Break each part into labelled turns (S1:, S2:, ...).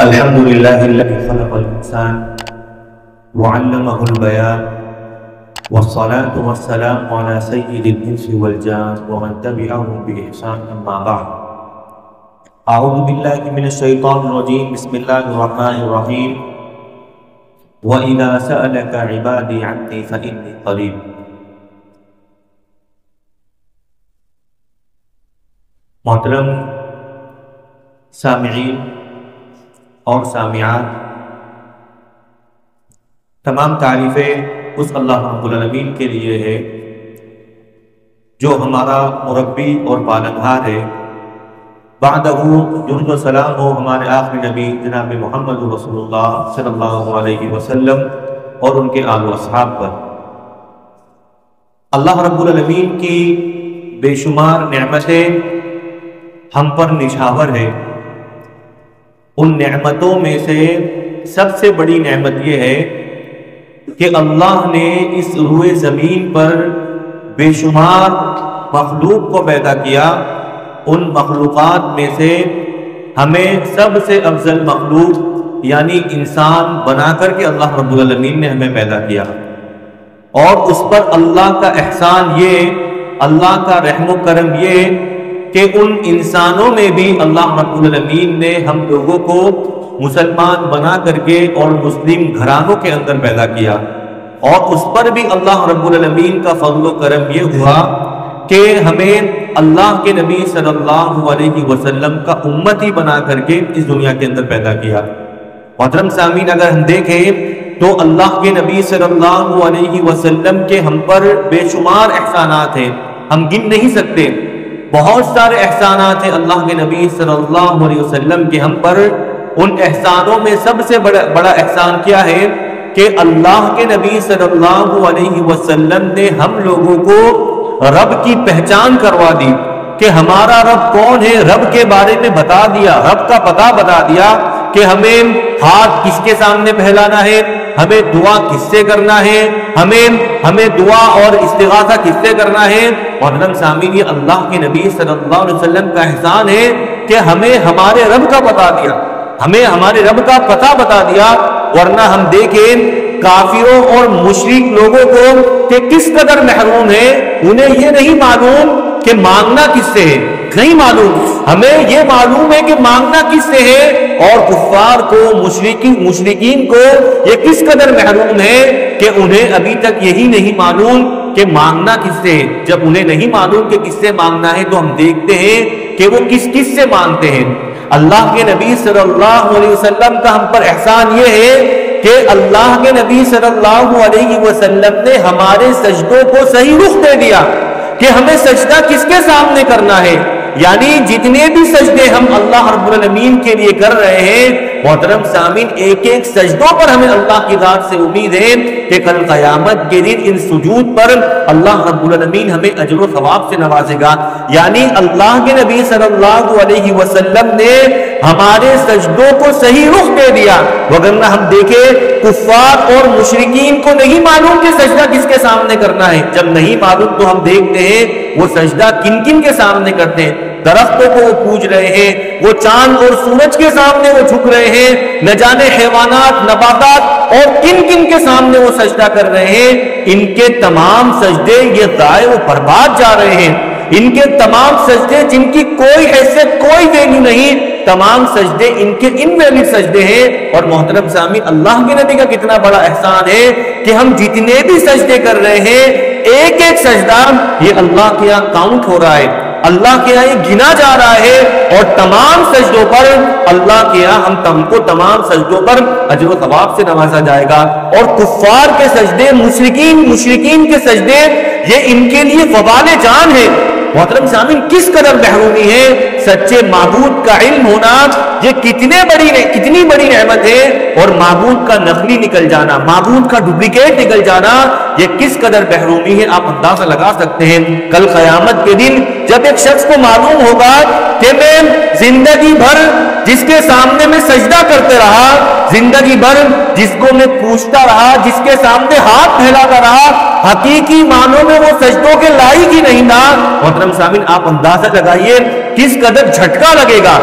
S1: الحمد لله الذي خلق الإنسان وعلمه البيان والصلاة والسلام على سيد الإنس والجان ومن تبعهم بإحسان أما بعد أعوذ بالله من الشيطان الرجيم بسم الله الرحمن الرحيم وإذا سألك عبادي عني فإني قريب محترم سامعین اور سامعات، تمام تعریفیں اس اللہ رب العالمین کے لیے ہے جو ہمارا مربی اور پالنہار ہے۔ بعدہ درود و سلام ہو ہمارے آخری نبی جناب محمد رسول اللہ صلی اللہ علیہ وسلم اور ان کے آل و اصحاب پر۔ اللہ رب العالمین کی بے شمار نعمتیں ہم پر نچھاور ہے۔ ان نعمتوں میں سے سب سے بڑی نعمت یہ ہے کہ اللہ نے اس روئے زمین پر بے شمار مخلوق کو پیدا کیا۔ ان مخلوقات میں سے ہمیں سب سے افضل مخلوق یعنی انسان بنا کر کے اللہ رب العالمین نے ہمیں پیدا کیا، اور اس پر اللہ کا احسان یہ، اللہ کا رحم و کرم یہ کہ ان انسانوں میں بھی اللہ رب العالمین نے ہم لوگوں کو مسلمان بنا کر کے اور مسلم گھرانوں کے اندر پیدا کیا، اور اس پر بھی اللہ رب العالمین کا فضل و کرم یہ ہوا کہ ہمیں اللہ کے نبی صلی اللہ علیہ وسلم کا امتی بنا کر کے اس دنیا کے اندر پیدا کیا۔ محترم سامعین، اگر ہم دیکھیں تو اللہ کے نبی صلی اللہ علیہ وسلم کے ہم پر بے شمار احسانات ہیں، ہم گن نہیں سکتے۔ بہت سارے احسانات ہیں اللہ کے نبی صلی اللہ علیہ وسلم کے ہم پر۔ ان احسانوں میں سب سے بڑا احسان کیا ہے کہ اللہ کے نبی صلی اللہ علیہ وسلم نے ہم لوگوں کو رب کی پہچان کروا دی کہ ہمارا رب کون ہے، رب کے بارے میں بتا دیا، رب کا پتہ بتا دیا کہ ہمیں ہاتھ کس کے سامنے پھیلانا ہے، ہمیں دعا کس سے کرنا ہے، ہمیں دعا اور استغاثہ کس سے کرنا ہے۔ محترم سامعین، یہ اللہ کے نبی صلی اللہ علیہ وسلم کا احسان ہے کہ ہمیں ہمارے رب کا پتہ دیا، ہمیں ہمارے رب کا پتہ بتا دیا۔ ورنہ ہم دیکھیں کافروں اور مشرک لوگوں کو کہ کس قدر محروم ہیں، انہیں یہ نہیں معلوم کہ مانگنا کس سے ہے، نہیں معلوم۔ ہمیں یہ معلوم ہے کہ مانگنا کس سے ہے، اور کفار کو مشرکین کو یہ کس قدر محروم ہے کہ انہیں ابھی تک یہی نہیں معلوم کہ مانگنا کس سے ہے۔ جب انہیں نہیں معلوم کہ کس سے مانگنا ہے تو ہم دیکھتے ہیں کہ وہ کس سے مانگتے ہیں۔ اللہ کے نبی صلی اللہ علیہ وسلم کا ہم پر احسان یہ ہے کہ اللہ کے نبی صلی اللہ علیہ وسلم نے ہمارے سجدوں کو صحیح رخ دے دیا کہ ہمیں سجدہ کس کے سامنے کرنا ہے۔ یعنی جتنے بھی سجدے ہم اللہ رب العالمین کے لیے کر رہے ہیں، محترم سامعین، ایک ایک سجدوں پر ہمیں اللہ کی ذات سے امید ہے کہ کل قیامت کے دن ان سجود پر اللہ رب العالمین ہمیں اجر و ثواب سے نوازے گا۔ یعنی اللہ کے نبی صلی اللہ علیہ وسلم نے ہمارے سجدوں کو صحیح رخ دے دیا۔ وگرنہ ہم دیکھیں کفار اور مشرکین کو نہیں معلوم کہ سجدہ کس کے سامنے کرنا ہے۔ جب نہیں معلوم تو ہم دیکھتے ہیں وہ سجدہ کن کن کے سامنے کرتے ہیں۔ درختوں کو وہ پوج رہے ہیں، وہ چاند اور سورج کے سامنے وہ جھک رہے ہیں، نہ جانے حیوانات، نباتات اور کن کن کے سامنے وہ سجدہ کر رہے ہیں۔ ان کے تمام سجدے یہ ضائع و برباد جا رہے ہیں۔ ان کے تمام سجدے جن کی کوئی حیثیت، کوئی ویلیو نہیں، تمام سجدے ان کے انویلڈ سجدے ہیں۔ اور محترم سامعین، اللہ کے نبی کا کتنا بڑا احسان ہے کہ ہم جتنے بھی سجدے کر رہے ہیں، ایک ایک سجدہ یہ اللہ کے یہاں کاؤنٹ ہو رہا ہے، اللہ کے یہاں یہ گنا جا رہا ہے، اور تمام سجدوں پر اللہ کے یہاں ہم کو تمام سجدوں پر اجر و ثواب سے نوازا جائے گا۔ اور کفار کے سجدے، مشرکین کے سجدے، یہ ان کے لیے وبال جان ہے۔ محترم سامعین، کس قدر محرومی ہے۔ سچے معبود کا علم ہونا یہ کتنی بڑی نعمت ہے، اور معبود کا نقلی نکل جانا، معبود کا ڈپلیکیٹ نکل جانا، یہ کس قدر محرومی ہے آپ اندازہ لگا سکتے ہیں۔ کل قیامت کے دن جب ایک شخص کو معلوم ہوگا کہ میں زندگی بھر جس کے سامنے میں سجدہ کرتے رہا، زندگی بھر جس کو میں پوچھتا رہا، جس کے سامنے ہاتھ پھیلاتا رہا، حقیقی معنوں میں وہ سجدوں کے لائق ہی نہیں تھا۔ محترم سامعین، آپ اندازہ لگائیے کس قدر جھٹکا لگے گا،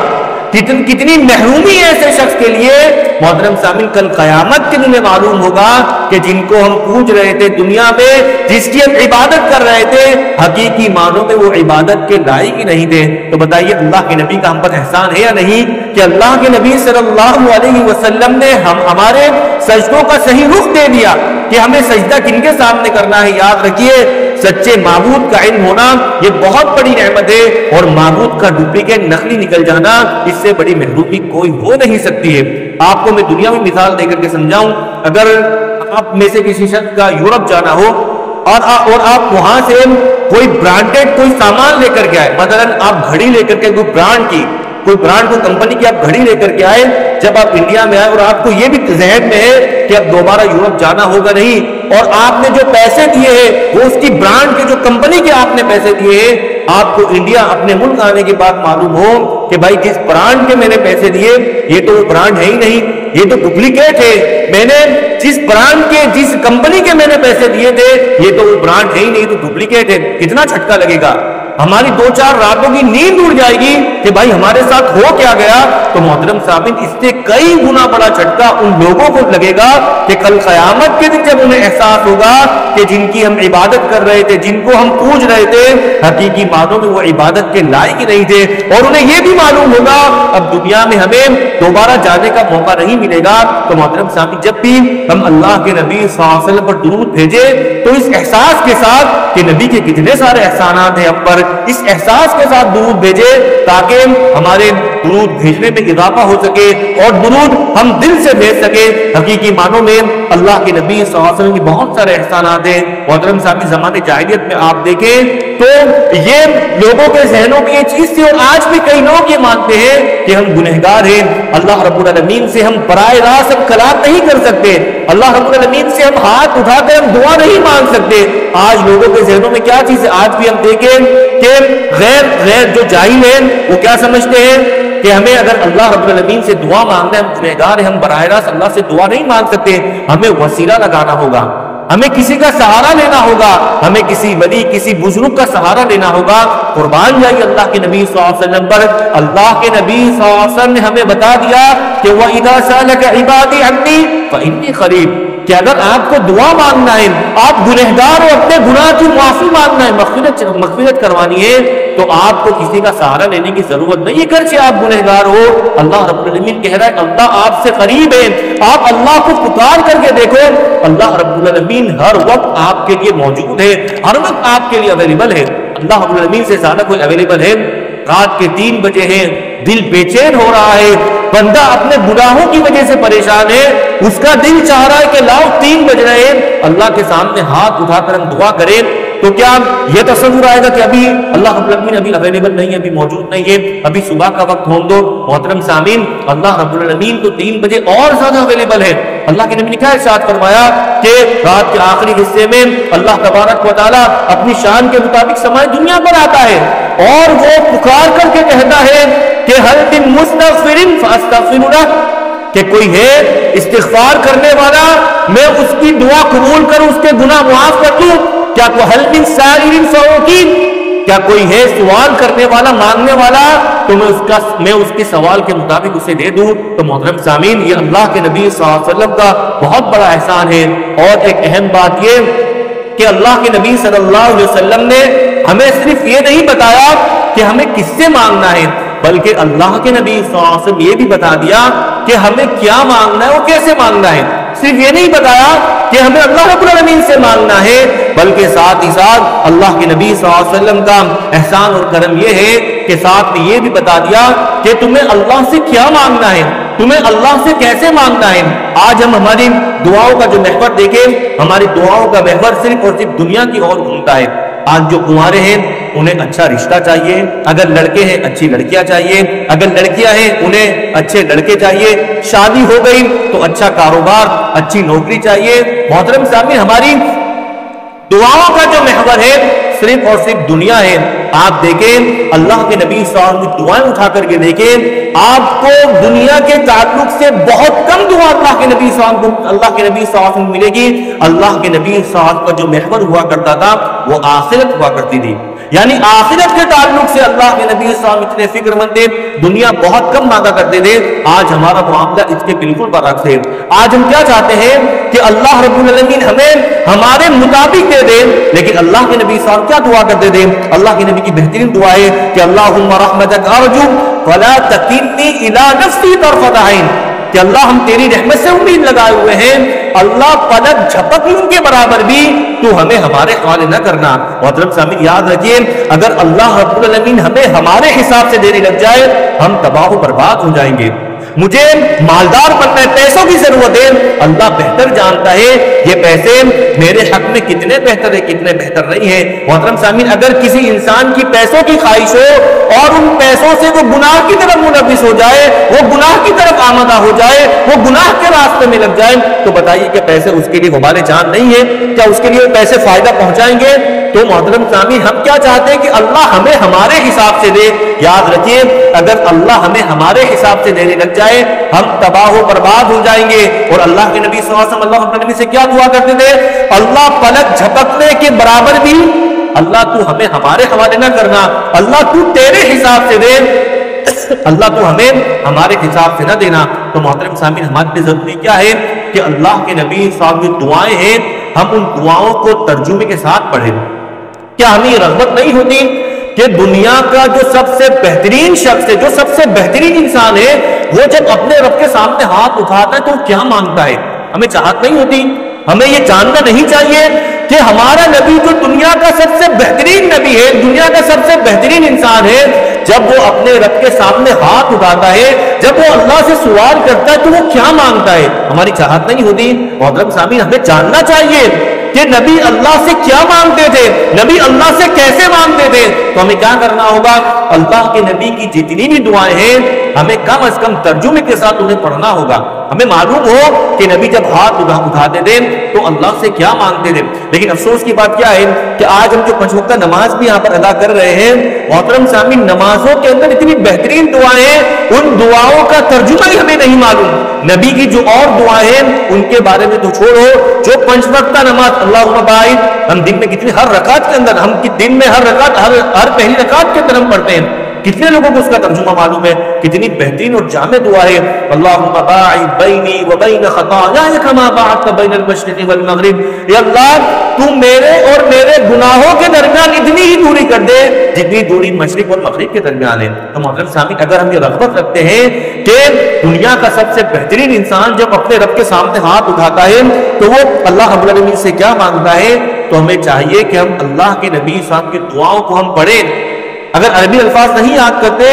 S1: کتنی محرومی ہے ایسے شخص کے لیے۔ محترم سامعین، کل قیامت کے دن معلوم ہوگا کہ جن کو ہم پوج رہے تھے دنیا میں، جس کی ہم عبادت کر رہے تھے، حقیقی معنوں میں وہ عبادت کے لائق ہی نہیں تھے۔ تو بتائیے اللہ کے نبی کا ہم پر احسان ہے یا نہیں کہ اللہ کے نبی صلی اللہ علیہ وسلم نے ہمارے سجدوں کا صحیح رخ دے دیا کہ ہمیں سجدہ کن کے سامنے کرنا ہے۔ یاد رکھیے، سچے معبود کا علم ہونا یہ بہت بڑی نعمت ہے، اور معبود کا ڈپلیکیٹ نقلی نکل جانا اس سے بڑی محرومی کوئی ہو نہیں سکتی ہے۔ آپ کو میں دنیا میں مثال دے کر کے سمجھاؤں، اگر آپ میں سے کسی شخص کا یورپ جانا ہو اور آپ وہاں سے کوئی برانڈڈ کوئی سامان لے کر کے آئے، مثلا آپ گھڑی لے کر کے کوئی برانڈ کو کمپنی کی آپ گھڑی لے کر کے آئے، جب آپ انڈیا میں آئے اور آپ کو یہ بھی ذہن میں ہے کہ اب دوبارہ یورپ جانا ہوگا نہیں، اور آپ نے جو پیسے دیے ہیں وہ اس کی برانڈ کے جو کمپنی کے آپ نے پیسے دیے ہیں، آپ کو انڈیا اپنے ملک آنے کے بعد معلوم ہو کہ بھائی جس برانڈ کے میں نے پیسے دیے یہ تو وہ برانڈ ہے ہی نہیں، یہ تو ڈپلیکیٹ ہے، میں نے جس برانڈ کے جس کمپنی کے میں نے پیسے دیے تھے یہ تو وہ برانڈ ہے ہی نہیں، تو ڈپلیکیٹ ہے۔ کتنا جھٹکا لگے گا، ہماری 2-4 راتوں کی نیند اڑ جائے گی کہ بھائی ہمارے ساتھ ہو کیا گیا۔ تو محترم سامعین، اس سے کئی گنا بڑا جھٹکا ان لوگوں کو لگے گا کہ کل قیامت کے دن جب انہیں احساس ہوگا کہ جن کی ہم عبادت کر رہے تھے، جن کو ہم پوج رہے تھے، حقیقی معنوں میں وہ عبادت کے لائق ہی نہیں تھے، اور انہیں یہ بھی معلوم ہوگا اب دنیا میں ہمیں دوبارہ جانے کا موقع نہیں ملے گا۔ تو محترم سامعین، جب بھی ہم اللہ کے نبی صلی اللہ علیہ وسلم پر درود بھیجے تو اس احساس کے ساتھ کہ نبی کے کتنے سارے احسانات ہیں ہم پر، اس احساس کے ساتھ درود بھیجے تاکہ ہمارے درود بھیجنے میں اضافہ ہو سکے اور درود ہم دل سے بھیج سکے۔ حقیقی معنوں میں اللہ کے نبی صلی اللہ علیہ وسلم کی بہت سارے احسانات ہیں۔ محترم صاحب، زمانے جاہلیت میں آپ دیکھیں تو یہ لوگوں کے ذہنوں میں یہ چیز تھی، اور آج بھی کئی لوگ یہ مانتے ہیں کہ ہم گنہگار ہیں، اللہ رب العالمین سے ہم براہ راست ہم کلام نہیں کر سکتے، اللہ رب العالمین سے ہم ہاتھ اٹھا کر ہم دعا نہیں مانگ سکتے۔ آج لوگوں کے ذہنوں میں کیا چیز ہے؟ آج بھی ہم دیکھیں کہ غیر جو جاہل ہیں وہ کیا سمجھتے ہیں کہ ہمیں اگر اللہ رب العالمین سے دعا مانگنا ہے، ہم گنہگار ہیں، ہم براہ راست اللہ سے دعا نہیں مانگ سکتے، ہمیں وسیلہ لگانا ہوگا، ہمیں کسی کا سہارا لینا ہوگا، ہمیں کسی ولی کسی بزرگ کا سہارا لینا ہوگا۔ قربان جائیے اللہ کے نبی صلی اللہ علیہ وسلم پر، اللہ کے نبی صلی اللہ علیہ وسلم نے ہمیں بتا دیا کہ وَإِذَا سَأَلَكَ عِبَادِي عَنِّي فَإِنِّي قَرِيبٌ، کہ اگر آپ کو دعا مانگنا ہے، آپ گنہگار ہو، اپنے گناہ کی معافی مانگنا ہے، مغفرت کروانی ہے، تو آپ کو کسی کا سہارا لینے کی ضرورت نہیں ہے، گرچہ آپ گنہگار ہو۔ اللہ رب العالمین کہہ رہا ہے اللہ آپ سے قریب ہے، آپ اللہ کو پکار کر کے دیکھو، اللہ رب العالمین ہر وقت آپ کے لیے موجود ہے، ہر وقت آپ کے لیے اویلیبل ہے۔ اللہ رب العالمین سے زیادہ کوئی اویلیبل ہے؟ رات کے 3 بجے ہیں، دل بے چین ہو رہا ہے، بندہ اپنے گناہوں کی وجہ سے پریشان ہے، اس کا دل چاہ رہا ہے کہ لاؤ 3 بج رہے ہیں، اللہ کے سامنے ہاتھ اٹھا کر ہم دعا کریں، تو کیا یہ تصور آئے گا کہ ابھی اللہ رب العالمین ابھی اویلیبل نہیں ہے، ابھی موجود نہیں ہے، ابھی صبح کا وقت ہونے دو؟ محترم سامعین، اللہ رب العالمین تو 3 بجے اور زیادہ اویلیبل ہے۔ اللہ کے نبی نے کیا ارشاد فرمایا کہ رات کے آخری حصے میں اللہ تبارک و تعالیٰ اپنی شان کے مطابق سمائے دنیا پر آتا ہے، اور وہ پکار کر کے کہتا ہے کہ ہل من مستغفر فاستغفر لہ، کہ کوئی ہے استغفار کرنے والا، میں اس کی دعا قبول کروں، اس کے گناہ معاف کر دوں؟ کیا کوئی حل من سائل فاعطیہ، کیا کوئی ہے سوال کرنے والا، مانگنے والا، تو میں اس کے سوال کے مطابق اسے دے دوں؟ تو محترم سامعین، یہ اللہ کے نبی صلی اللہ علیہ وسلم کا بہت بڑا احسان ہے۔ اور ایک اہم بات یہ کہ اللہ کے نبی صلی اللہ علیہ وسلم نے ہمیں صرف یہ نہیں بتایا کہ ہمیں کس سے مانگنا ہے، بلکہ اللہ کے نبی صلی اللہ علیہ وسلم یہ بھی بتا دیا کہ ہمیں کیا مانگنا ہے اور کیسے مانگنا ہے۔ صرف یہ نہیں بتایا کہ ہمیں اللہ رب العالمین سے مانگنا ہے، بلکہ ساتھ ہی ساتھ اللہ کے نبی صلی اللہ علیہ وسلم کا احسان اور کرم یہ ہے کہ ساتھ میں یہ بھی بتا دیا کہ تمہیں اللہ سے کیا مانگنا ہے، تمہیں اللہ سے کیسے مانگنا ہے۔ آج ہم ہماری دعاؤں کا جو محور دیکھیں، ہماری دعاؤں کا محور صرف اور صرف دنیا کی اور گھومتا ہے۔ آج جو کنوارے ہیں انہیں اچھا رشتہ چاہیے، اگر لڑکے ہیں اچھی لڑکیاں چاہیے، اگر لڑکیاں ہیں انہیں اچھے لڑکے چاہیے، شادی ہو گئی تو اچھا کاروبار، اچھی نوکری چاہیے۔ محترم سامعین، ہماری دعاؤں کا جو محور ہے صرف اور صرف دنیا ہے۔ آپ دیکھیں اللہ کے نبی صلی اللہ علیہ وسلم کی دعائیں اٹھا کر کے دیکھیں، آپ کو دنیا کے تعلق سے بہت کم دعا اللہ کے نبی صلی اللہ علیہ وسلم ملے گی۔ اللہ کے نبی صلی اللہ علیہ وسلم کا جو محور ہوا کرتا تھا وہ آخرت ہوا کرتی تھی، یعنی آخرت کے تعلق سے اللہ کے نبی صلی اللہ علیہ وسلم اتنے فکر مند تھے۔ دنیا بہت کم مانگا کرتے تھے، آج ہمارا معاملہ اس کے بالکل برعکس ہے۔ آج ہم کیا چاہتے ہیں کہ اللہ رب العالمین ہمیں ہمارے مطابق دے دے، لیکن اللہ کے نبی صاحب کیا دعا کرتے تھے؟ اللہ کے نبی کی بہترین دعا ہے کہ اللہم رحمتک ارجو فلا تکلنی الی نفسی طرفۃ عین، کہ اللہ ہم تیری رحمت سے امید لگائے ہوئے ہیں، اللہ پلک جھپک لوں کے برابر بھی تو ہمیں ہمارے حوالے نہ کرنا۔ محترم سامعین یاد رکھیے، اگر اللہ رب العالمین ہمیں ہمارے حساب سے دینے لگ جائے ہم تباہ و برباد ہو جائیں گے۔ مجھے مالدار بننا ہے، پیسوں کی ضرورت ہے، اللہ بہتر جانتا ہے یہ پیسے میرے حق میں کتنے بہتر ہے کتنے بہتر نہیں ہے۔ محترم سامعین اگر کسی انسان کی پیسوں کی خواہش ہو اور ان پیسوں سے وہ گناہ کی طرف ملوث ہو جائے، وہ گناہ کی طرف آمادہ ہو جائے، وہ گناہ کے راستے میں لگ جائے، تو بتائیے کہ پیسے اس کے لیے وبال جان نہیں ہے؟ کیا اس کے لیے پیسے فائدہ پہنچائیں گے؟ تو محترم سامعین ہم کیا چاہتے ہیں کہ اللہ ہمیں ہمارے حساب سے دے۔ یاد رکھیے اگر اللہ ہمیں ہمارے حساب سے دینے لگ جائے ہم تباہ و برباد ہو جائیں گے۔ اور اللہ کے نبی صلی اللہ علیہ وسلم اللہ اپنے نبی سے کیا دعا کرتے تھے؟ اللہ پلک جھپکنے کے برابر بھی اللہ تو ہمیں ہمارے حوالے نہ کرنا، اللہ تو تیرے حساب سے دے، اللہ تو ہمیں ہمارے حساب سے نہ دینا۔ تو محترم سامعین ہمارے لیے ضروری کیا ہے کہ اللہ کے نبی صاحب کی دعائیں ہیں ہم ان دعاؤں کو ترجمے کے ساتھ پڑھیں۔ کیا ہمیں یہ رغبت نہیں ہوتی کہ دنیا کا جو سب سے بہترین شخص ہے، جو سب سے بہترین انسان ہے، وہ جب اپنے رب کے سامنے ہاتھ اٹھاتا ہے تو کیا مانگتا ہے؟ ہمیں چاہت نہیں ہوتی؟ ہمیں یہ جاننا نہیں چاہیے کہ ہمارا نبی جو دنیا کا سب سے بہترین نبی ہے، دنیا کا سب سے بہترین انسان ہے، جب وہ اپنے رب کے سامنے ہاتھ اٹھاتا ہے، جب وہ اللہ سے سوال کرتا ہے تو وہ کیا مانگتا ہے؟ ہماری چاہت نہیں ہوتی؟ محترم سامعین ہمیں جاننا چاہیے کہ نبی اللہ سے کیا مانگتے تھے، نبی اللہ سے کیسے مانگتے تھے۔ تو ہمیں کیا کرنا ہوگا؟ اللہ کے نبی کی جتنی بھی دعائیں ہیں ہمیں کم از کم ترجمے کے ساتھ انہیں پڑھنا ہوگا، ہمیں معلوم ہو کہ نبی جب ہاتھ اٹھاتے تھے تو اللہ سے کیا مانگتے تھے۔ لیکن افسوس کی بات کیا ہے کہ آج ہم جو 5 وقتہ نماز بھی یہاں پر ادا کر رہے ہیں، محترم سامعین نمازوں کے اندر اتنی بہترین دعائیں ہیں، ان دعاؤں کا ترجمہ ہی ہمیں نہیں معلوم۔ نبی کی جو اور دعائیں ہیں ان کے بارے میں تو چھوڑو، جو 5 وقتہ نماز اللہم باعث ہم دن میں کتنی ہر رکعت کے اندر، ہم دن میں ہر رکعت ہر پہلی رکعت کے اندر ہم پڑھتے ہیں، کتنے لوگوں کو اس کا ترجمہ معلوم ہے؟ کتنی بہترین اور جامع دعا ہے۔ اللہم باعث بینی و بین خطایای کما باعثت بین المشرق والمغرب، یا اللہ تو میرے اور میرے گناہوں کے درمیان اتنی ہی دوری کر دے جتنی دوری مشرق اور مغرب کے درمیان ہے۔ تو محترم سامعین اگر ہم یہ رغبت رکھتے ہیں کہ دنیا کا سب سے بہترین انسان جب اپنے رب کے سامنے ہاتھ اٹھاتا ہے تو وہ اللہ رب العالمین سے کیا مانگتا ہے، تو ہمیں چاہیے کہ ہم اللہ کے نبی صاحب کی دعاؤں کو ہم پڑھیں۔ اگر عربی الفاظ نہیں یاد کرتے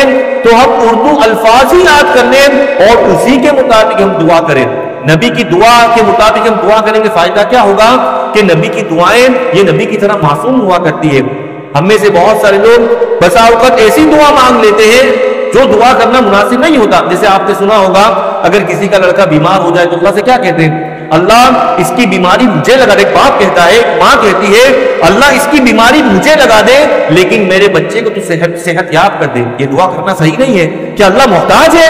S1: تو ہم اردو الفاظ ہی یاد کر لیں اور اسی کے مطابق ہم دعا کریں۔ نبی کی دعا کے مطابق ہم دعا کریں گے، فائدہ کیا ہوگا کہ نبی کی دعائیں یہ نبی کی طرح معصوم ہوا کرتی ہے۔ ہم میں سے بہت سارے لوگ بسا اوقات ایسی دعا مانگ لیتے ہیں جو دعا کرنا مناسب نہیں ہوتا۔ جیسے آپ نے سنا ہوگا اگر کسی کا لڑکا بیمار ہو جائے تو اللہ سے کیا کہتے ہیں؟ اللہ اس کی بیماری مجھے لگا دے۔ باپ کہتا ہے، ماں کہتی ہے اللہ اس کی بیماری مجھے لگا دے لیکن میرے بچے کو تو صحت یاب کر دے۔ یہ دعا کرنا صحیح نہیں ہے۔ کیا اللہ محتاج ہے؟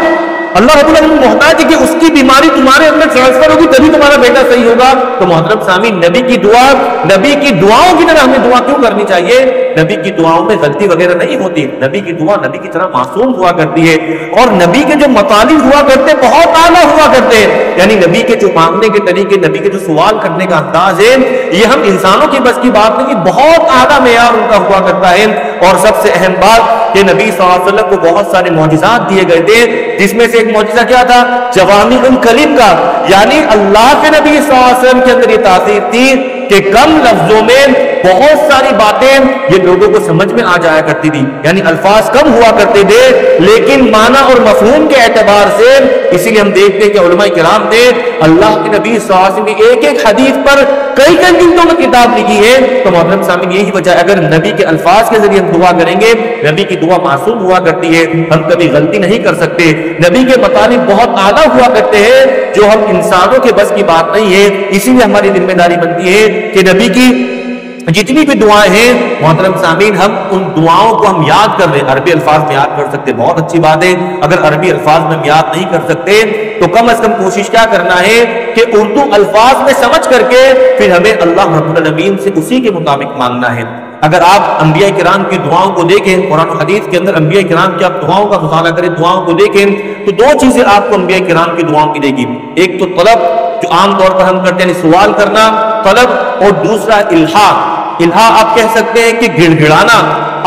S1: اللہ رب العالمین محتاج ہے کہ اس کی بیماری تمہارے اندر ٹرانسفر ہوگی تبھی تمہارا بیٹا صحیح ہوگا؟ تو محترم سامعین نبی کی دعا، نبی کی دعاؤں کی طرح ہمیں دعا کیوں کرنی چاہیے؟ نبی کی دعاؤں میں غلطی وغیرہ نہیں ہوتی، نبی کی دعا نبی کی طرح معصوم ہوا کرتی ہے، اور نبی کے جو مطالب ہوا کرتے بہت اعلیٰ ہوا کرتے ہیں۔ یعنی نبی کے جو مانگنے کے طریقے، نبی کے جو سوال کرنے کا انداز ہے یہ ہم انسانوں کی بس کی بات نہیں، بہت اعلیٰ معیار ان کا ہوا کرتا ہے۔ اور سب سے اہم بات کہ نبی صلی اللہ علیہ وسلم کو بہت سارے معجزات دیے گئے تھے، جس میں سے ایک معجزہ کیا تھا؟ جوامع الکلم کا، یعنی اللہ کے نبی صلی اللہ علیہ وسلم کے اندر یہ تاثیر تھی کہ کم لفظوں میں بہت ساری باتیں یہ لوگوں کو سمجھ میں آ جایا کرتی تھی، یعنی الفاظ کم ہوا کرتے تھے لیکن معنی اور مفہوم کے اعتبار سے۔ اسی لیے ہم دیکھتے ہیں کہ علماء کرام نے اللہ کے نبی صلی اللہ علیہ وسلم کی ایک ایک حدیث پر کئی کئی جلدوں میں کتاب لکھی ہے۔ تو محترم سامعین یہی وجہ ہے اگر نبی کے الفاظ کے ذریعے ہم دعا کریں گے، نبی کی دعا معصوم ہوا کرتی ہے، ہم کبھی غلطی نہیں کر سکتے۔ نبی کے مطالب بہت اعلیٰ ہوا کرتے ہیں جو ہم انسانوں کے بس کی بات نہیں ہے۔ اسی لیے ہماری ذمہ داری بنتی ہے کہ نبی کی جتنی بھی دعائیں ہیں محترم سامعین ہم ان دعاؤں کو ہم یاد کر لیں۔ عربی الفاظ میں یاد کر سکتے بہت اچھی بات ہے، اگر عربی الفاظ میں ہم یاد نہیں کر سکتے تو کم از کم کوشش کیا کرنا ہے کہ اردو الفاظ میں سمجھ کر کے پھر ہمیں اللہ رب العالمین سے اسی کے مطابق مانگنا ہے۔ اگر آپ انبیاء کرام کی دعاؤں کو دیکھیں، قرآن و حدیث کے اندر انبیاء کرام کی آپ دعاؤں کا مطالعہ کریں، دعاؤں کو دیکھیں، تو دو چیزیں آپ کو انبیاء کرام کی دعاؤں کی دے گی. ایک تو طلب، جو عام طور پر ہم کرتے ہیں سوال کرنا، طلب، اور دوسرا الہا. الہا آپ کہہ سکتے ہیں کہ گڑ گڑانا،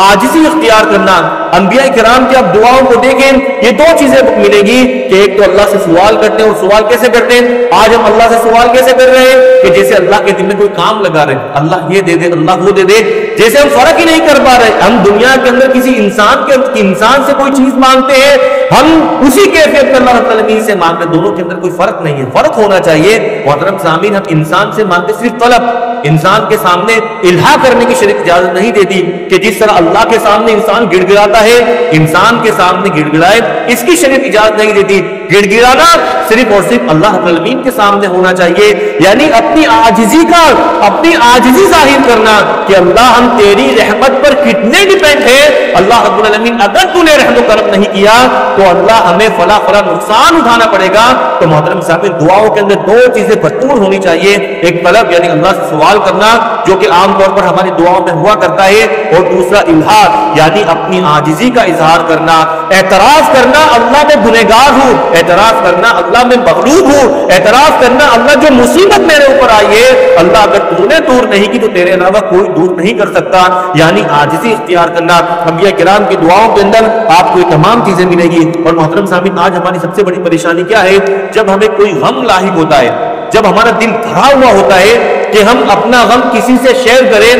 S1: عاجزی اختیار کرنا. انبیاء کرام کی آپ دعاؤں کو دیکھیں، یہ دو چیزیں ملے گی کہ ایک تو اللہ سے سوال کرتے ہیں، اور سوال کیسے کرتے ہیں؟ آج ہم اللہ سے سوال کیسے کر رہے ہیں کہ جیسے اللہ کے دل میں کوئی کام لگا رہے ہیں، اللہ یہ دے دے، اللہ وہ دے دے، جیسے ہم فرق ہی نہیں کر پا رہے. ہم دنیا کے اندر کسی انسان سے کوئی چیز مانگتے ہیں، ہم اسی کیفیت میں اللہ رب العالمین سے مانگتے ہیں. دونوں کے اندر کوئی فرق نہیں ہے، فرق ہونا چاہیے. محترم سامعین، ہم انسان سے مانگتے صرف طلب، انسان کے سامنے الہا کرنے کی شریعت اجازت نہیں دیتی کہ جس طرح اللہ کے سامنے انسان گڑ گڑاتا ہے، انسان کے سامنے گڑ گڑائے، اس کی شریعت اجازت نہیں دیتی. گڑ گڑانا صرف اور صرف اللہ رب العالمین کے سامنے ہونا چاہیے، یعنی اپنی عاجزی ظاہر کرنا کہ اللہ ہم تیری رحمت پر کتنے ڈیپینڈ ہیں. اللہ رب العالمین اگر تو نے رحم و کرم نہیں کیا تو اللہ ہمیں فلاں نقصان اٹھانا پڑے گا. تو محترم صاحب، دعاؤں کے اندر دو چیزیں بھرپور ہونی چاہیے. ایک طلب یعنی اللہ سے سوال کرنا جو کہ عام طور پر ہماری دعاؤں میں ہوا کرتا ہے، اور دوسرا الہا یعنی اپنی عاجزی کا اظہار کرنا، اعتراف کرنا اللہ میں گنہگار ہوں، اعتراف کرنا اللہ میں مغلوب ہوں، اعتراف کرنا اللہ جو مصیبت میرے اوپر آئی ہے، اللہ اگر تو نے دور نہیں کی تو تیرے علاوہ کوئی دور نہیں کر سکتا. یعنی عاجزی اختیار کرنا. انبیاء کرام کی دعاؤں کے اندر آپ کو یہ تمام چیزیں ملے گی. اور محترم سامعین، آج ہماری سب سے بڑی پریشانی کیا ہے؟ جب ہمیں کوئی غم لاحق ہوتا ہے، جب ہمارا دل بھرا ہوا ہوتا ہے کہ ہم اپنا غم کسی سے شیئر کریں،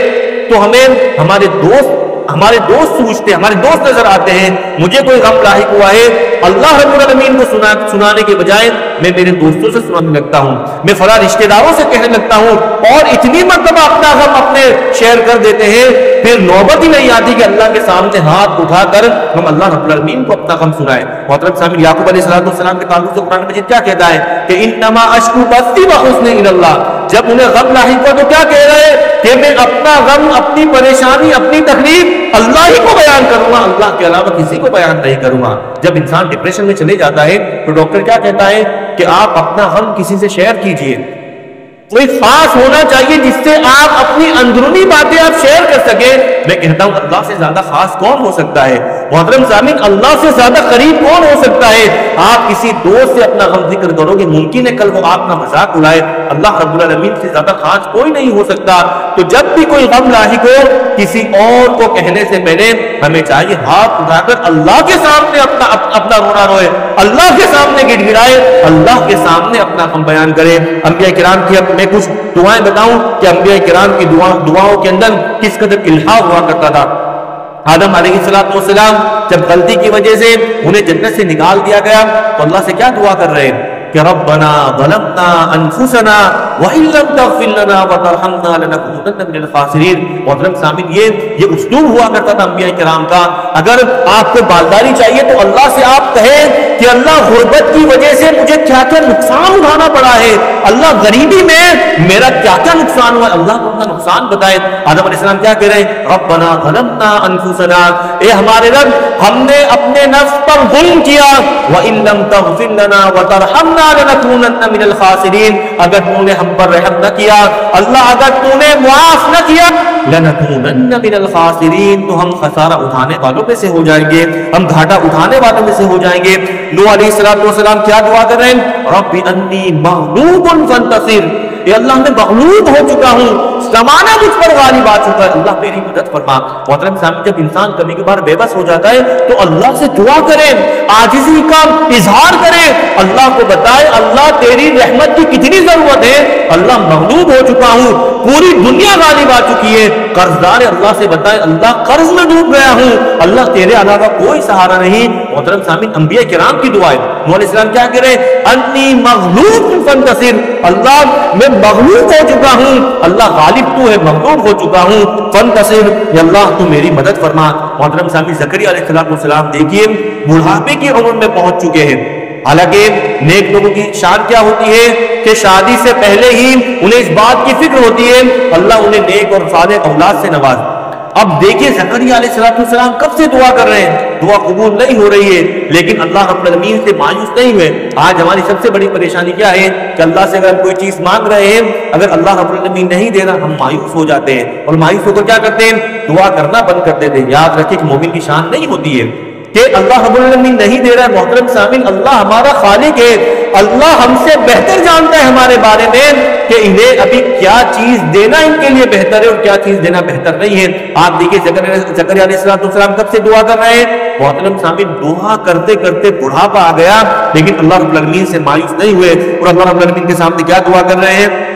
S1: تو ہمیں ہمارے دوست سوچتے ہیں، ہمارے دوست نظر آتے ہیں. مجھے کوئی غم لاحق ہوا ہے، اللہ رب العالمین کو سنانے کے بجائے میں میرے دوستوں سے سنانے لگتا ہوں، میں فلاں رشتہ داروں سے کہنے لگتا ہوں، اور اتنی مرتبہ اپنا غم اپنے شیئر کر دیتے ہیں، پھر نوبت ہی نہیں آتی کہ اللہ کے سامنے ہاتھ اٹھا کر ہم اللہ رب العالمین کو اپنا غم سنائیں. محترم سامعین، یعقوب علیہ السلام کے تعلق سے قرآن مجید کیا کہتا ہے کہ انما اشکو بثی وحزنی الی اللہ. جب انہیں غم لاحق ہوا تو کیا کہہ رہے ہیں کہ میں اپنا غم، اپنی پریشانی، اپنی تکلیف اللہ ہی کو بیان کروں گا، اللہ کے علاوہ کسی کو بیان نہیں کروں گا. جب انسان ڈپریشن میں چلے جاتا ہے تو ڈاکٹر کیا کہتا ہے کہ آپ اپنا غم کسی سے شیئر کیجئے. کوئی خاص ہونا چاہیے جس سے آپ اپنی اندرونی باتیں آپ شیئر کر سکیں. میں کہتا ہوں اللہ سے زیادہ خاص کون ہو سکتا ہے؟ محترم سامعین، اللہ سے زیادہ قریب کون ہو سکتا ہے؟ آپ کسی دوست سے اپنا غم ذکر کرو گے، ممکن ہے کل وہ آپ کا مذاق اڑائے. اللہ رب العالمین سے زیادہ خاص کوئی نہیں ہو سکتا. تو جب بھی کوئی غم لاحق ہو، کسی اور کو کہنے سے پہلے ہمیں چاہیے ہاتھ اٹھا کر اللہ کے سامنے اپنا رونا روئے، اللہ کے سامنے گڑ گڑائے، اللہ کے سامنے اپنا غم بیان کرے. انبیاء کرام کی میں کچھ دعائیں بتاؤں کہ انبیاء کرام کی دعاؤں کے اندر کس قدر الہا ہوا کرتا تھا. آدم علیہ السلام جب غلطی کی وجہ سے انہیں جنت سے نکال دیا گیا تو اللہ سے کیا دعا کر رہے ہیں کہ ربنا ظلمنا انفسنا وان لم تغفر لنا وترحمنا لنكونن من الخاسرین. محترم سامعین، یہ اسلوب ہوا کرتا تھا انبیاء کرام کا. اگر آپ کو بالداری چاہیے تو اللہ سے آپ کہیں کہ اللہ غربت کی وجہ سے مجھے کیا کیا نقصان اٹھانا پڑا ہے، اللہ غریبی میں میرا کیا کیا نقصان ہوا ہے، اللہ کو اپنا نقصان بتائے. آدم علیہ السلام کیا کہہ رہے ہیں؟ ربنا ظلمنا انفسنا، اے ہمارے رب ہم نے اپنے نفس پر ظلم کیا، وان لم تغفر لنا وترحمنا لنكونن من الخاسرین. اگر تو نے ہم پر رحم نہ کیا، اللہ اگر تو نے معاف نہ کیا، لنكونن من الخاسرین، تو ہم خسارہ اٹھانے والوں میں سے ہو جائیں گے، ہم گھاٹا اٹھانے والوں میں سے ہو جائیں گے. نوح علیہ السلام کیا دعا کر رہے ہیں؟ رب انی مغلوب فانتصر، اے اللہ میں مغلوب ہو چکا ہوں، زمانہ مجھ پر غالب آ چکا ہے، اللہ میری مدد فرما. محترم سامعین، جب انسان کبھی کبھار بے بس ہو جاتا ہے تو اللہ سے دعا کرے، عاجزی کا اظہار کرے، اللہ کو بتائے اللہ تیری رحمت کی کتنی ضرورت ہے، اللہ مغلوب ہو چکا ہوں، پوری دنیا غالب آ چکی ہے. قرضدار اللہ سے بتائے اللہ قرض میں ڈوب گیا ہوں، اللہ تیرے علاوہ کوئی سہارا نہیں. محترم سامعین، انبیاء کرام کی دعائیں. نوح علیہ السلام کیا کہہ رہے ہیں؟ انی مغلوب فانتصر، اللہ میں مغلوب ہو چکا ہوں، اللہ غالب تو ہے، مغلوب ہو چکا ہوں، فانتصر، یا اللہ تو میری مدد فرما. محترم سامعین، زکریا علیہ السلام دیکھیے بڑھاپے کی عمر میں پہنچ چکے ہیں. حالانکہ نیک لوگوں کی شان کیا ہوتی ہے کہ شادی سے پہلے ہی انہیں اس بات کی فکر ہوتی ہے اللہ انہیں نیک اور صالح اولاد سے نواز. اب دیکھیے زکریا علیہ السلام کب سے دعا کر رہے ہیں دعا قبول نہیں ہو رہی ہے، لیکن اللہ رب العالمین سے مایوس نہیں ہوئے۔ آج ہماری سب سے بڑی پریشانی کیا ہے کہ اللہ سے اگر ہم کوئی چیز مانگ رہے ہیں، اگر اللہ رب العالمین نہیں دے رہا، ہم مایوس ہو جاتے ہیں، اور مایوس ہو کر کیا کرتے ہیں؟ دعا کرنا بند کر دیتے ہیں۔ یاد رکھیں کہ مومن کی شان نہیں ہوتی ہے کہ اللہ رب العالمین نہیں دے رہا ہے۔ محترم سامعین، اللہ ہمارا خالق ہے، اللہ ہم سے بہتر جانتا ہے ہمارے بارے میں کہ انہیں ابھی کیا چیز دینا ان کے لیے بہتر ہے اور کیا چیز دینا بہتر نہیں ہے۔ آپ دیکھیں زکریا علیہ السلام کب سے دعا کر رہے ہیں؟ محترم سامعین، دعا کرتے کرتے بڑھاپا آ گیا، لیکن اللہ رب العالمین سے مایوس نہیں ہوئے، اور اللہ رب العالمین کے سامنے کیا دعا کر رہے ہیں؟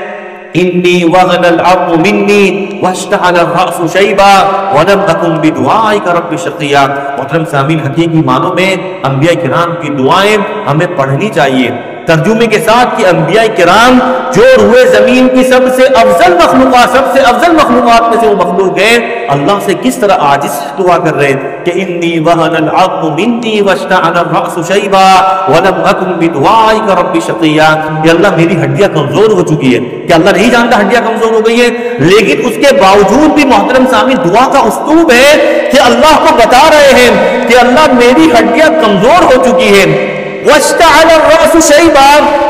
S1: انی وغن العظم منی واشتعل الرأس شیبا ولم اکن بدعائک رب شقیا۔ محترم سامعین، حقیقی معنوں میں انبیاء کرام کی دعائیں ہمیں پڑھنی چاہیے، ترجمے کے ساتھ کہ انبیاء کرام جو روئے زمین کی سب سے افضل مخلوقات میں سے وہ مخلوق ہیں، اللہ سے کس طرح عاجز دعا کر رہے ہیں کہ انی وہن العظم منی واشتعل الرأس شیبا ولم اکن بدعائک رب شقیا۔ کہ اللہ میری ہڈیاں کمزور ہو چکی ہے، کہ اللہ نہیں جانتا ہڈیاں کمزور ہو گئی ہے، لیکن اس کے باوجود بھی محترم سامعین دعا کا اسلوب ہے کہ اللہ کو بتا رہے ہیں کہ اللہ میری ہڈیاں کمزور ہو چکی ہیں۔ واشتعل الرأس شیبا،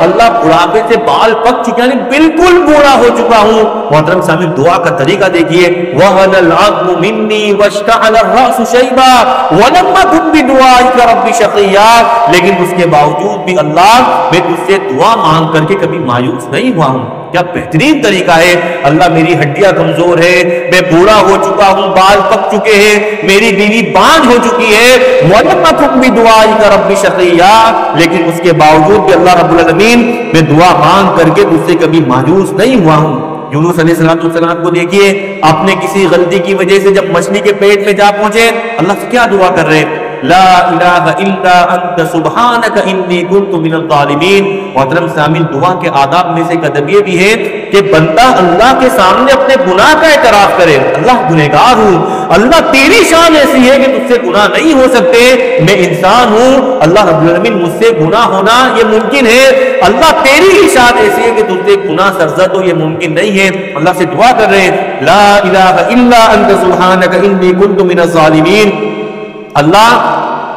S1: اللہ بڑھاپے سے بال پک چکے، یعنی بالکل بوڑھا ہو چکا ہوں۔ محترم سامعین، دعا کا طریقہ دیکھیے، وہن العظم منی واشتعل الرأس شیبا ولم اکن بدعائک رب شقیا۔ لیکن اس کے باوجود بھی اللہ میں تجھ سے دعا مانگ کر کے کبھی مایوس نہیں ہوا ہوں۔ کیا بہترین طریقہ ہے! اللہ میری ہڈیاں کمزور ہے، میں بوڑھا ہو چکا ہوں، بال پک چکے ہیں، میری بیوی بانجھ ہو چکی ہے، وَلَمْ أَكُنْ بِدُعَائِكَ رَبِّ شَقِيًّا، لیکن اس کے باوجود بھی اللہ رب العالمین میں دعا مانگ کر کے تجھ سے کبھی مایوس نہیں ہوا ہوں۔ یونس علیہ السلام کو دیکھیے، اپنے کسی غلطی کی وجہ سے جب مچھلی کے پیٹ میں جا پہنچے، اللہ سے کیا دعا کر رہے ہیں؟ لا الہ الا انت سبحانک انی کنت من الظالمین۔ محترم سامعین، دعا کے آداب میں سے ادب یہ بھی ہے کہ بندہ اللہ کے سامنے اپنے گناہ کا اعتراف کرے، اللہ گنہگار ہوں، اللہ تیری شان ایسی ہے کہ تجھ سے گناہ نہیں ہو سکتے، میں انسان ہوں، اللہ رب العالمین مجھ سے گناہ ہونا یہ ممکن ہے، اللہ تیری ہی شان ایسی ہے کہ تجھ سے گناہ سرزد ہو یہ ممکن نہیں ہے۔ اللہ سے دعا کر رہے ہیں، لا الہ الا انت سبحانک انی کنت من الظالمین، اللہ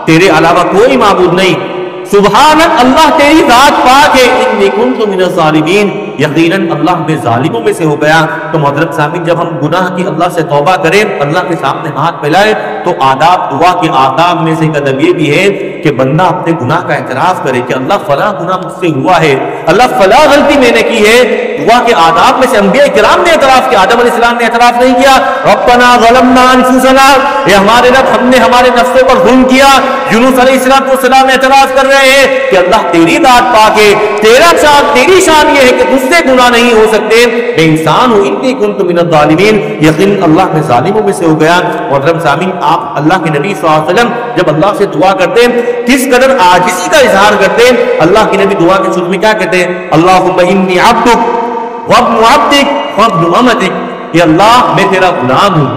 S1: تیرے علاوہ کوئی معبود نہیں، سبحانک اللہ تیری ذات پاک ہے، انی کنت من الظالمین، یقیناً اللہ میں ظالموں میں سے ہو گیا۔ تو محترم سامعین، جب ہم گناہ کی اللہ سے توبہ کریں، اللہ کے سامنے ہاتھ پھیلائیں، تو آداب، دعا کے آداب میں سے ادب یہ بھی ہے کہ بندہ اپنے گناہ کا اعتراف کرے کہ اللہ فلاں گناہ مجھ سے ہوا ہے، اللہ فلاں غلطی میں نے کی ہے۔ دعا کے آداب میں سے انبیاء کرام نے اعتراف کیا، آدم علیہ السلام نے اعتراف نہیں کیا، ربنا ظلمنا انفسنا، اے ہمارے رب ہم نے ہمارے نفسوں پر ظلم کیا۔ یونس علیہ السلام اعتراف کر رہے ہیں کہ اللہ تیری ذات پاک ہے، تیری شان یہ ہے کہ تجھ سے گناہ نہیں ہو سکتے، میں انسان ہوں، انی کنت من الظالمین، یقین اللہ میں ظالموں میں سے ہو گیا۔ محترم سامعین، آپ اللہ کے نبی صلی اللہ علیہ وسلم جب اللہ سے دعا کرتے ہیں کس قدر عاجزی کا اظہار کرتے ہیں۔ اللہ کے نبی دعا کے شروع میں کیا کہتے ہیں؟ اللہم انی عبدک وابن عبدک وابن امتک، یا اللہ میں تیرا غلام ہوں،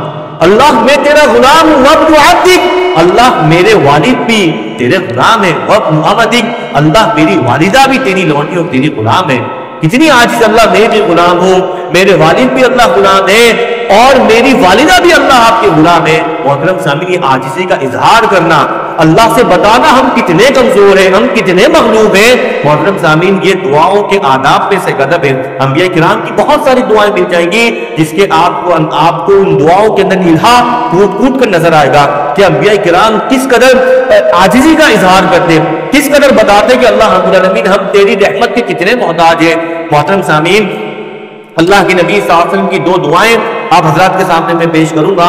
S1: اللہ میں تیرا غلام ہوں، وابن عبدک، اللہ میرے والد بھی تیرے غلام ہے، وابن امتک، اللہ میری والدہ بھی تیری لونڈی اور تیری غلام ہے۔ کتنی عاجز! اللہ میں بھی غلام ہوں، میرے والد بھی اللہ غلام ہے، اور میری والدہ بھی اللہ آپ کے غلام ہے۔ محترم سامعین، یہ عاجزی کا اظہار کرنا، اللہ سے بتانا ہم کتنے کمزور ہیں، ہم کتنے مغلوب ہیں۔ محترم سامعین، یہ دعاؤں کے آداب میں سے ادب ہے۔ انبیاء کرام کی بہت ساری دعائیں مل جائیں گی جس کے آپ کو ان دعاؤں کے اندر الہا کود کود کر نظر آئے گا کہ انبیاء کرام کس قدر عاجزی کا اظہار کرتے، کس قدر بتاتے کہ اللہ رب العالمین ہم تیری رحمت کے کتنے محتاج ہیں۔ محترم سامعین، اللہ کے نبی صلی اللہ علیہ وسلم کی دو دعائیں آپ حضرات کے سامنے میں پیش کروں گا۔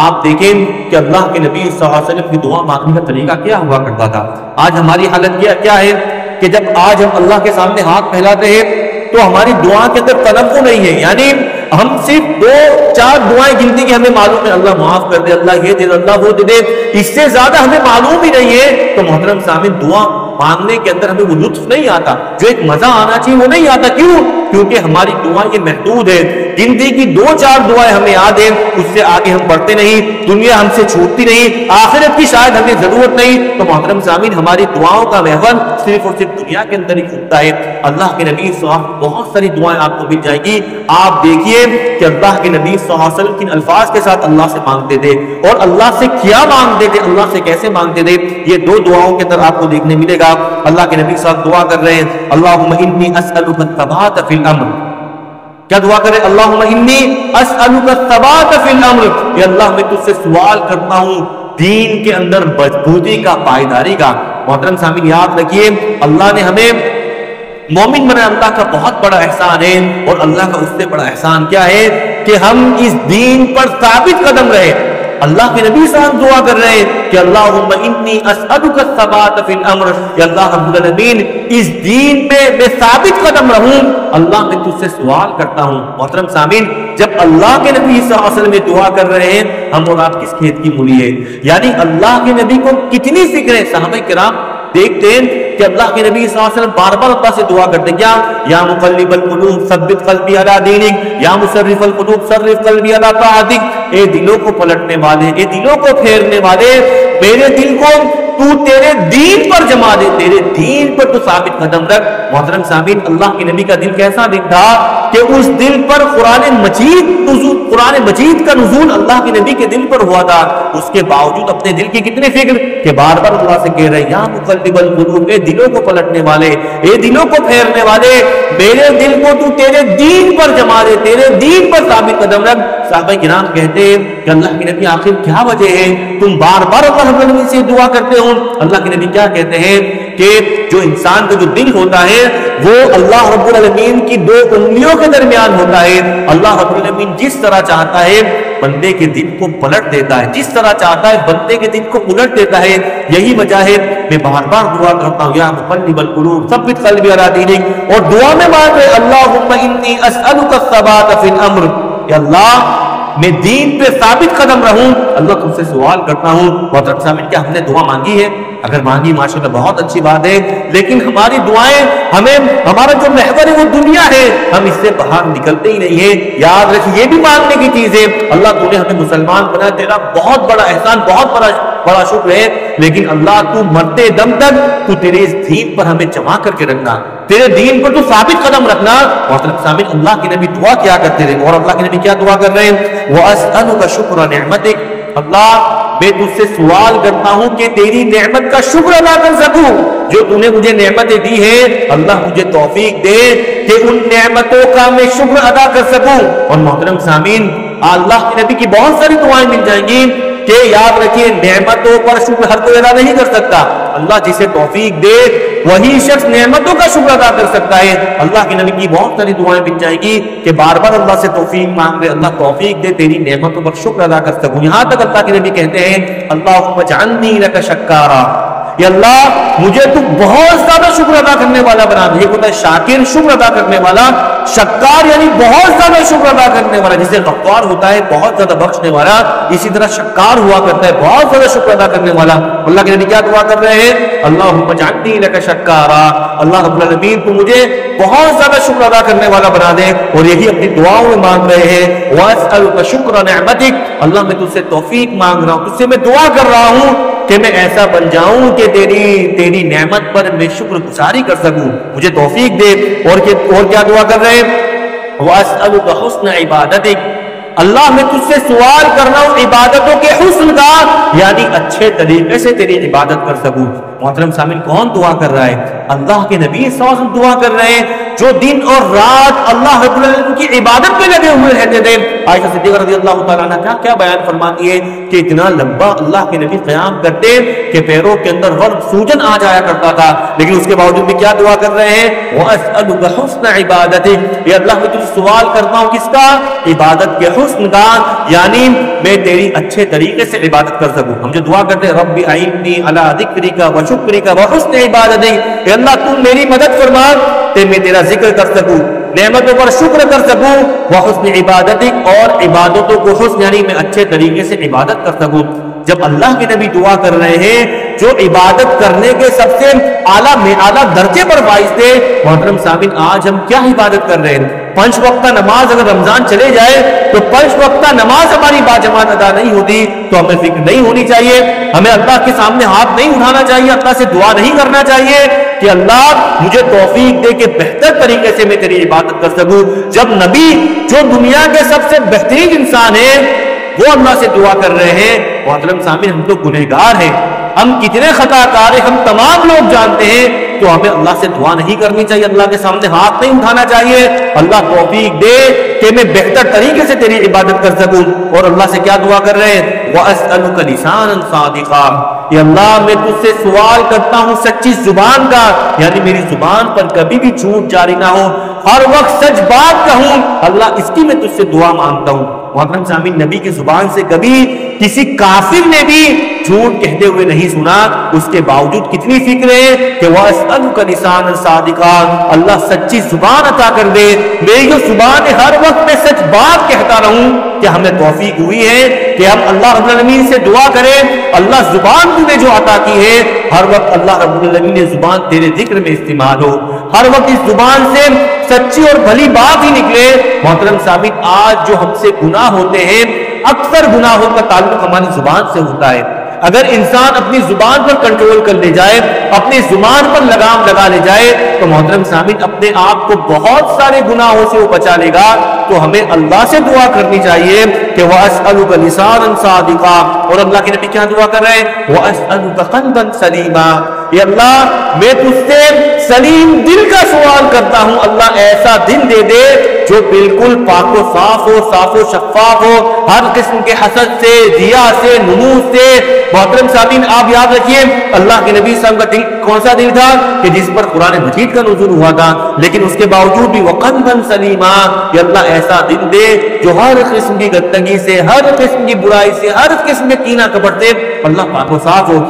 S1: آپ دیکھیں کہ اللہ کے نبی صلی اللہ علیہ وسلم کی دعا مانگنے کا طریقہ کیا ہوا کرتا تھا۔ آج ہماری حالت کیا ہے کہ جب آج ہم اللہ کے سامنے ہاتھ پھیلاتے ہیں تو ہماری دعا کے اندر تنوع نہیں ہے، یعنی ہم صرف 2-4 دعائیں گنتی کہ ہمیں معلوم ہے، اللہ معاف کر دے، اللہ یہ دے، اللہ وہ دے دے، اس سے زیادہ ہمیں معلوم ہی نہیں ہے۔ تو محترم سامعین، دعا مانگنے کے اندر ہمیں وہ لطف نہیں آتا، جو ایک مزہ آنا چاہیے وہ نہیں آتا۔ کیوں؟ کیونکہ ہماری دعا یہ محدود ہے، گنتی کی 2-4 دعائیں ہمیں یاد ہیں، اس سے آگے ہم بڑھتے نہیں، دنیا ہم سے چھوٹتی نہیں، آخرت کی شاید ہمیں ضرورت نہیں، تو محترم سامعین ہماری دعاؤں کا محور صرف اور صرف دنیا کے اندر ہی ہوتا ہے۔ اللہ کے نبی صلی اللہ علیہ وسلم بہت ساری دعائیں آپ کو مل جائیں گی۔ آپ دیکھیے کہ اللہ کے نبی صلی اللہ علیہ وسلم کن الفاظ کے ساتھ اللہ سے مانگتے تھے اور اللہ سے کیا مانگتے تھے، اللہ سے کیسے مانگتے تھے، یہ 2 دعاؤں کے اندر آپ کو دیکھنے ملے گا۔ اللہ کے نبی صلی اللہ علیہ وسلم دعا کر رہے ہیں اللہم انی اسألک الثبات فی الامر، کیا دعا کرے؟ اللہم انی اسألک الثبات فی الامر، یا اللہ میں تجھ سے سوال کرتا ہوں دین کے اندر مضبوطی کا، پائیداری کا۔ محترم سامعین یاد رکھیے اللہ نے ہمیں مومن بنا، اللہ کا بہت بڑا احسان ہے، اور اللہ کا اس سے بڑا احسان کیا ہے کہ ہم اس دین پر ثابت قدم رہے۔ اللہ کے نبی صلی اللہ علیہ وسلم دعا کر رہے ہیں کہ اللہم انی اسألک الثبات فی الامر، یا اللہ رب العالمین اس دین پہ میں ثابت قدم رہوں، اللہ میں تجھ سے سوال کرتا ہوں۔ محترم سامعین جب اللہ کے نبی صلی اللہ علیہ وسلم دعا کر رہے ہیں، ہم اور آپ کس کھیت کی مولی ہے؟ یعنی اللہ کے نبی کو کتنی فکر ہے۔ صحابہ کرام دیکھتے ہیں کہ اللہ کے نبی صلی اللہ علیہ وسلم بار بار اللہ سے دعا کرتے ہیں، کیا؟ یا مقلب القلوب ثبت قلبی علی دینک، یا مصرف القلوب صرف قلبی علی طاعتک، اے دلوں کو پلٹنے والے، اے دلوں کو پھیرنے والے، میرے دل کو تو تیرے دین پر جما دے، تیرے دین پر تو ثابت قدم رکھ۔ محترم سامعین اللہ کے نبی کا دل کیسا دل تھا کہ اس دل پر قرآن مجید کا نزول اللہ کے نبی کے دل پر ہوا تھا، اس کے باوجود اپنے دل کی کتنی فکر کہ بار بار اللہ سے کہہ رہے ہیں یا مقلب القلوب، اے دلوں کو پلٹنے والے، اے دلوں کو پھیرنے والے، میرے دل کو تو تیرے دین پر جما دے، تیرے دین پر ثابت قدم رکھ۔ صحابہ کرام کہتے ہیں کہ اللہ کے نبی آخر کیا وجہ ہے تم بار بار اللہ رب العالمین سے دعا کرتے ہو؟ اللہ کے نبی کیا کہتے ہیں کہ جو انسان کا جو دل ہوتا ہے وہ اللہ رب العالمین کی 2 انگلیوں کے درمیان ہوتا ہے۔ اللہ رب العالمین جس طرح چاہتا ہے بندے کے دل کو پلٹ دیتا ہے، جس طرح چاہتا ہے بندے کے دل کو الٹ دیتا ہے۔ یہی وجہ ہے میں بار بار دعا کرتا ہوں یا مقلب القلوب ثبت قلبی علی دینک، اور دعا میں مانگ رہے اللہم انی اسألک الثبات فی الامر، یا اللہ میں دین پہ ثابت قدم رہوں، اللہ تم سے سوال کرتا ہوں۔ محترم سامعین کیا ہم نے دعا مانگی ہے؟ اگر مانگی ماشاءاللہ بہت اچھی بات ہے، لیکن ہماری دعائیں ہمارا جو محور ہے وہ دنیا ہے، ہم اس سے باہر نکلتے ہی نہیں ہیں۔ یاد رکھیں یہ بھی مانگنے کی چیز ہے، اللہ تو نے ہمیں مسلمان بنایا، تیرا بہت بڑا احسان، بہت بڑا شکر ہے، لیکن اللہ تو مرتے دم تک تو تیرے اس دین پر ہمیں جمع کر کے رکھنا، تیرے دین پر تو ثابت قدم رکھنا۔ محترم سامعین اللہ کے نبی دعا کیا کرتے تھے، اور اللہ کے نبی کیا دعا کر رہے ہیں؟ وَأَسْأَلُكَ شُكْرَ نِعْمَتِكَ، اللہ میں تجھ سے سوال کرتا ہوں کہ تیری نعمت کا شکر ادا کر سکوں، جو تو نے مجھے نعمتیں دی ہیں، اللہ مجھے توفیق دے کہ ان نعمتوں کا میں شکر ادا کر سکوں۔ اور محترم سامعین اللہ کے نبی کی بہت ساری دعائیں مل جائیں گی کہ یاد رکھیے نعمتوں پر شکر ہر کوئی ادا نہیں کر سکتا، اللہ جسے توفیق دے وہی شخص نعمتوں کا شکر ادا کر سکتا ہے۔ اللہ کے نبی کی بہت ساری دعائیں مل جائیں گی کہ بار بار اللہ سے توفیق مانگ رہے، اللہ توفیق دے تیری نعمتوں پر شکر ادا کر سکوں۔ یہاں تک اللہ کے نبی کہتے ہیں اللہم اجعلنی لک شکارا، یا اللہ مجھے تو بہت زیادہ شکر ادا کرنے والا بنا دے۔ ایک ہوتا ہے شاکر شکر ادا کرنے والا، شکار یعنی بہت زیادہ شکر ادا کرنے والا، جسے غفار ہوتا ہے بہت زیادہ بخشنے والا، اسی طرح شکار ہوا کرتا ہے بہت زیادہ شکر ادا کرنے والا۔ اللہ کے نبی کیا دعا کر رہے ہیں؟ اللہم اجعلنی لک شکارا، اللہ رب العالمین تو مجھے بہت زیادہ شکر ادا کرنے والا بنا دے، اور یہی اپنی دعاؤں میں مانگ رہے ہیں واسألک شکر نعمتک، اللہ میں تجھ سے توفیق مانگ رہا ہوں، تجھ سے میں دعا کر رہا ہوں کہ میں ایسا بن جاؤں کہ تیری نعمت پر میں شکر گزاری کر سکوں، مجھے توفیق دے۔ اور کیا دعا کر رہے ہیں؟ واسألک حسن عبادتک، اللہ میں تجھ سے سوال کر رہا ہوں عبادتوں کے حسن کا، یعنی اچھے طریقے سے تیری عبادت کر سکوں۔ محترم سامعین کون دعا کر رہا ہے؟ اللہ کے نبی صلی اللہ علیہ وسلم دعا کر رہے ہیں، جو دن اور رات اللہ رب العالمین کی عبادت میں لگے ہوئے رہتے تھے۔ عائشہ صدیقہ رضی اللہ تعالیٰ عنہ کیا بیان فرماتی ہے کہ اتنا لمبا اللہ کے نبی قیام کرتے کہ پیروں کے اندر سوجن آ جایا کرتا تھا، لیکن اس کے باوجود بھی کیا دعا کر رہے ہیں؟ وَأَسْأَلُكَ حُسْنَ عِبَادَتِكَ، یہ اللہ میں تجھ سے سوال کرتا ہوں کس کا؟ عبادت کے حسن کا، یعنی میں تیری اچھے طریقے سے عبادت کر سکوں۔ ہم جو دعا کرتے ہیں رب اعِنِّی عَلَىٰ ذِکْرِکَ وَشُکْرِکَ وَحُسْنِ عِبَادَتِکَ، اے اللہ تم میری مدد فرما کہ میں تیرا ذکر کر سکوں، نعمتوں پر شکر کر سکوں، وحسن عبادتک، اور عبادتوں کو حسن یعنی میں اچھے طریقے سے عبادت کر سکوں۔ جب اللہ کے نبی دعا کر رہے ہیں جو عبادت کرنے کے سب سے اعلیٰ درجے پر فائز تھے، محترم سامعین آج ہم کیا عبادت کر رہے ہیں؟ 5 وقتہ نماز اگر رمضان چلے جائے تو 5 وقتہ نماز ہماری باجماعت ادا نہیں ہوتی تو ہمیں فکر نہیں ہونی چاہیے، ہمیں اللہ کے سامنے ہاتھ نہیں اٹھانا چاہیے، اللہ سے دعا نہیں کرنا چاہیے کہ اللہ مجھے توفیق دے کہ بہتر طریقے سے میں تیری عبادت کر سکوں۔ جب نبی جو دنیا کے سب سے بہترین انسان ہیں وہ اللہ سے دعا کر رہے ہیں، محترم سامعین ہم تو گنہگار ہیں، ہم کتنے خطا کار ہیں، ہم تمام لوگ جانتے ہیں، تو ہمیں اللہ سے دعا نہیں کرنی چاہیے، اللہ کے سامنے ہاتھ نہیں اٹھانا چاہیے اللہ توفیق دے کہ میں بہتر طریقے سے تیری عبادت کر سکوں۔ اور اللہ سے کیا دعا کر رہے ہیں؟ وَأَسْأَلُكَ لِسَانًا صَادِقًا، یا اللہ میں تجھ سے سوال کرتا ہوں سچی زبان کا، یعنی میری زبان پر کبھی بھی جھوٹ جاری نہ ہو، ہر وقت سچ بات کہوں، اللہ اس کی میں تجھ سے دعا مانگتا ہوں۔ محترم سامعین نبی کی زبان سے کبھی کسی کافر نے بھی جھوٹ کہتے ہوئے نہیں سنا، اس کے باوجود کتنی فکر ہے کہ وَأَسْأَلُكَ لِسَانًا صَادِقًا، اللہ سچی زبان عطا کر دے، میری جو زبان ہے ہر وقت میں سچ بات کہتا رہوں، کہ ہمیں توفیق ہوئی ہے کہ ہم اللہ رب العالمین سے دعا کریں، اللہ زبان تمہیں جو عطا کی ہے ہر وقت اللہ رب العالمین نے زبان تیرے ذکر میں استعمال ہو، ہر وقت اس زبان سے سچی اور بھلی بات ہی نکلے۔ محترم سامعین آج جو ہم سے گناہ ہوتے ہیں اکثر گناہوں کا تعلق ہماری زبان سے ہوتا ہے۔ اگر انسان اپنی زبان پر کنٹرول کر لے جائے، اپنی زبان پر لگام لگا لے جائے تو محترم سامعین اپنے آپ کو بہت سارے گناہوں سے وہ بچا لے گا۔ تو ہمیں اللہ سے دعا کرنی چاہیے کہ وَأَسْأَلُكَ لِسَانًا صَادِقًا، اور اللہ کے نبی کیا دعا کر رہے ہیں؟ وَأَسْأَلُكَ قَلْبًا سَلِيمًا، یا اللہ میں تجھ سے سلیم دل کا سوال کرتا ہوں، اللہ ایسا دل دے دے جو بالکل پاک و صاف ہو، صاف و شفاف ہو، ہر قسم کے حسد سے، ریا سے، نموز سے۔ محترم سامعین آپ یاد رکھیے اللہ کے نبی صلی اللہ علیہ وسلم کا دل کون سا دل تھا کہ جس پر قرآن مجید کا نزول ہوا تھا، لیکن اس کے باوجود بھی وَقَلْبًا سَلِيمًا، یا اللہ ایسا دل دے جو ہر قسم کی گندگی سے، ہر قسم کی برائی سے، ہر قسم کے کینہ کپٹ سے اللہ پاک و صاف ہو۔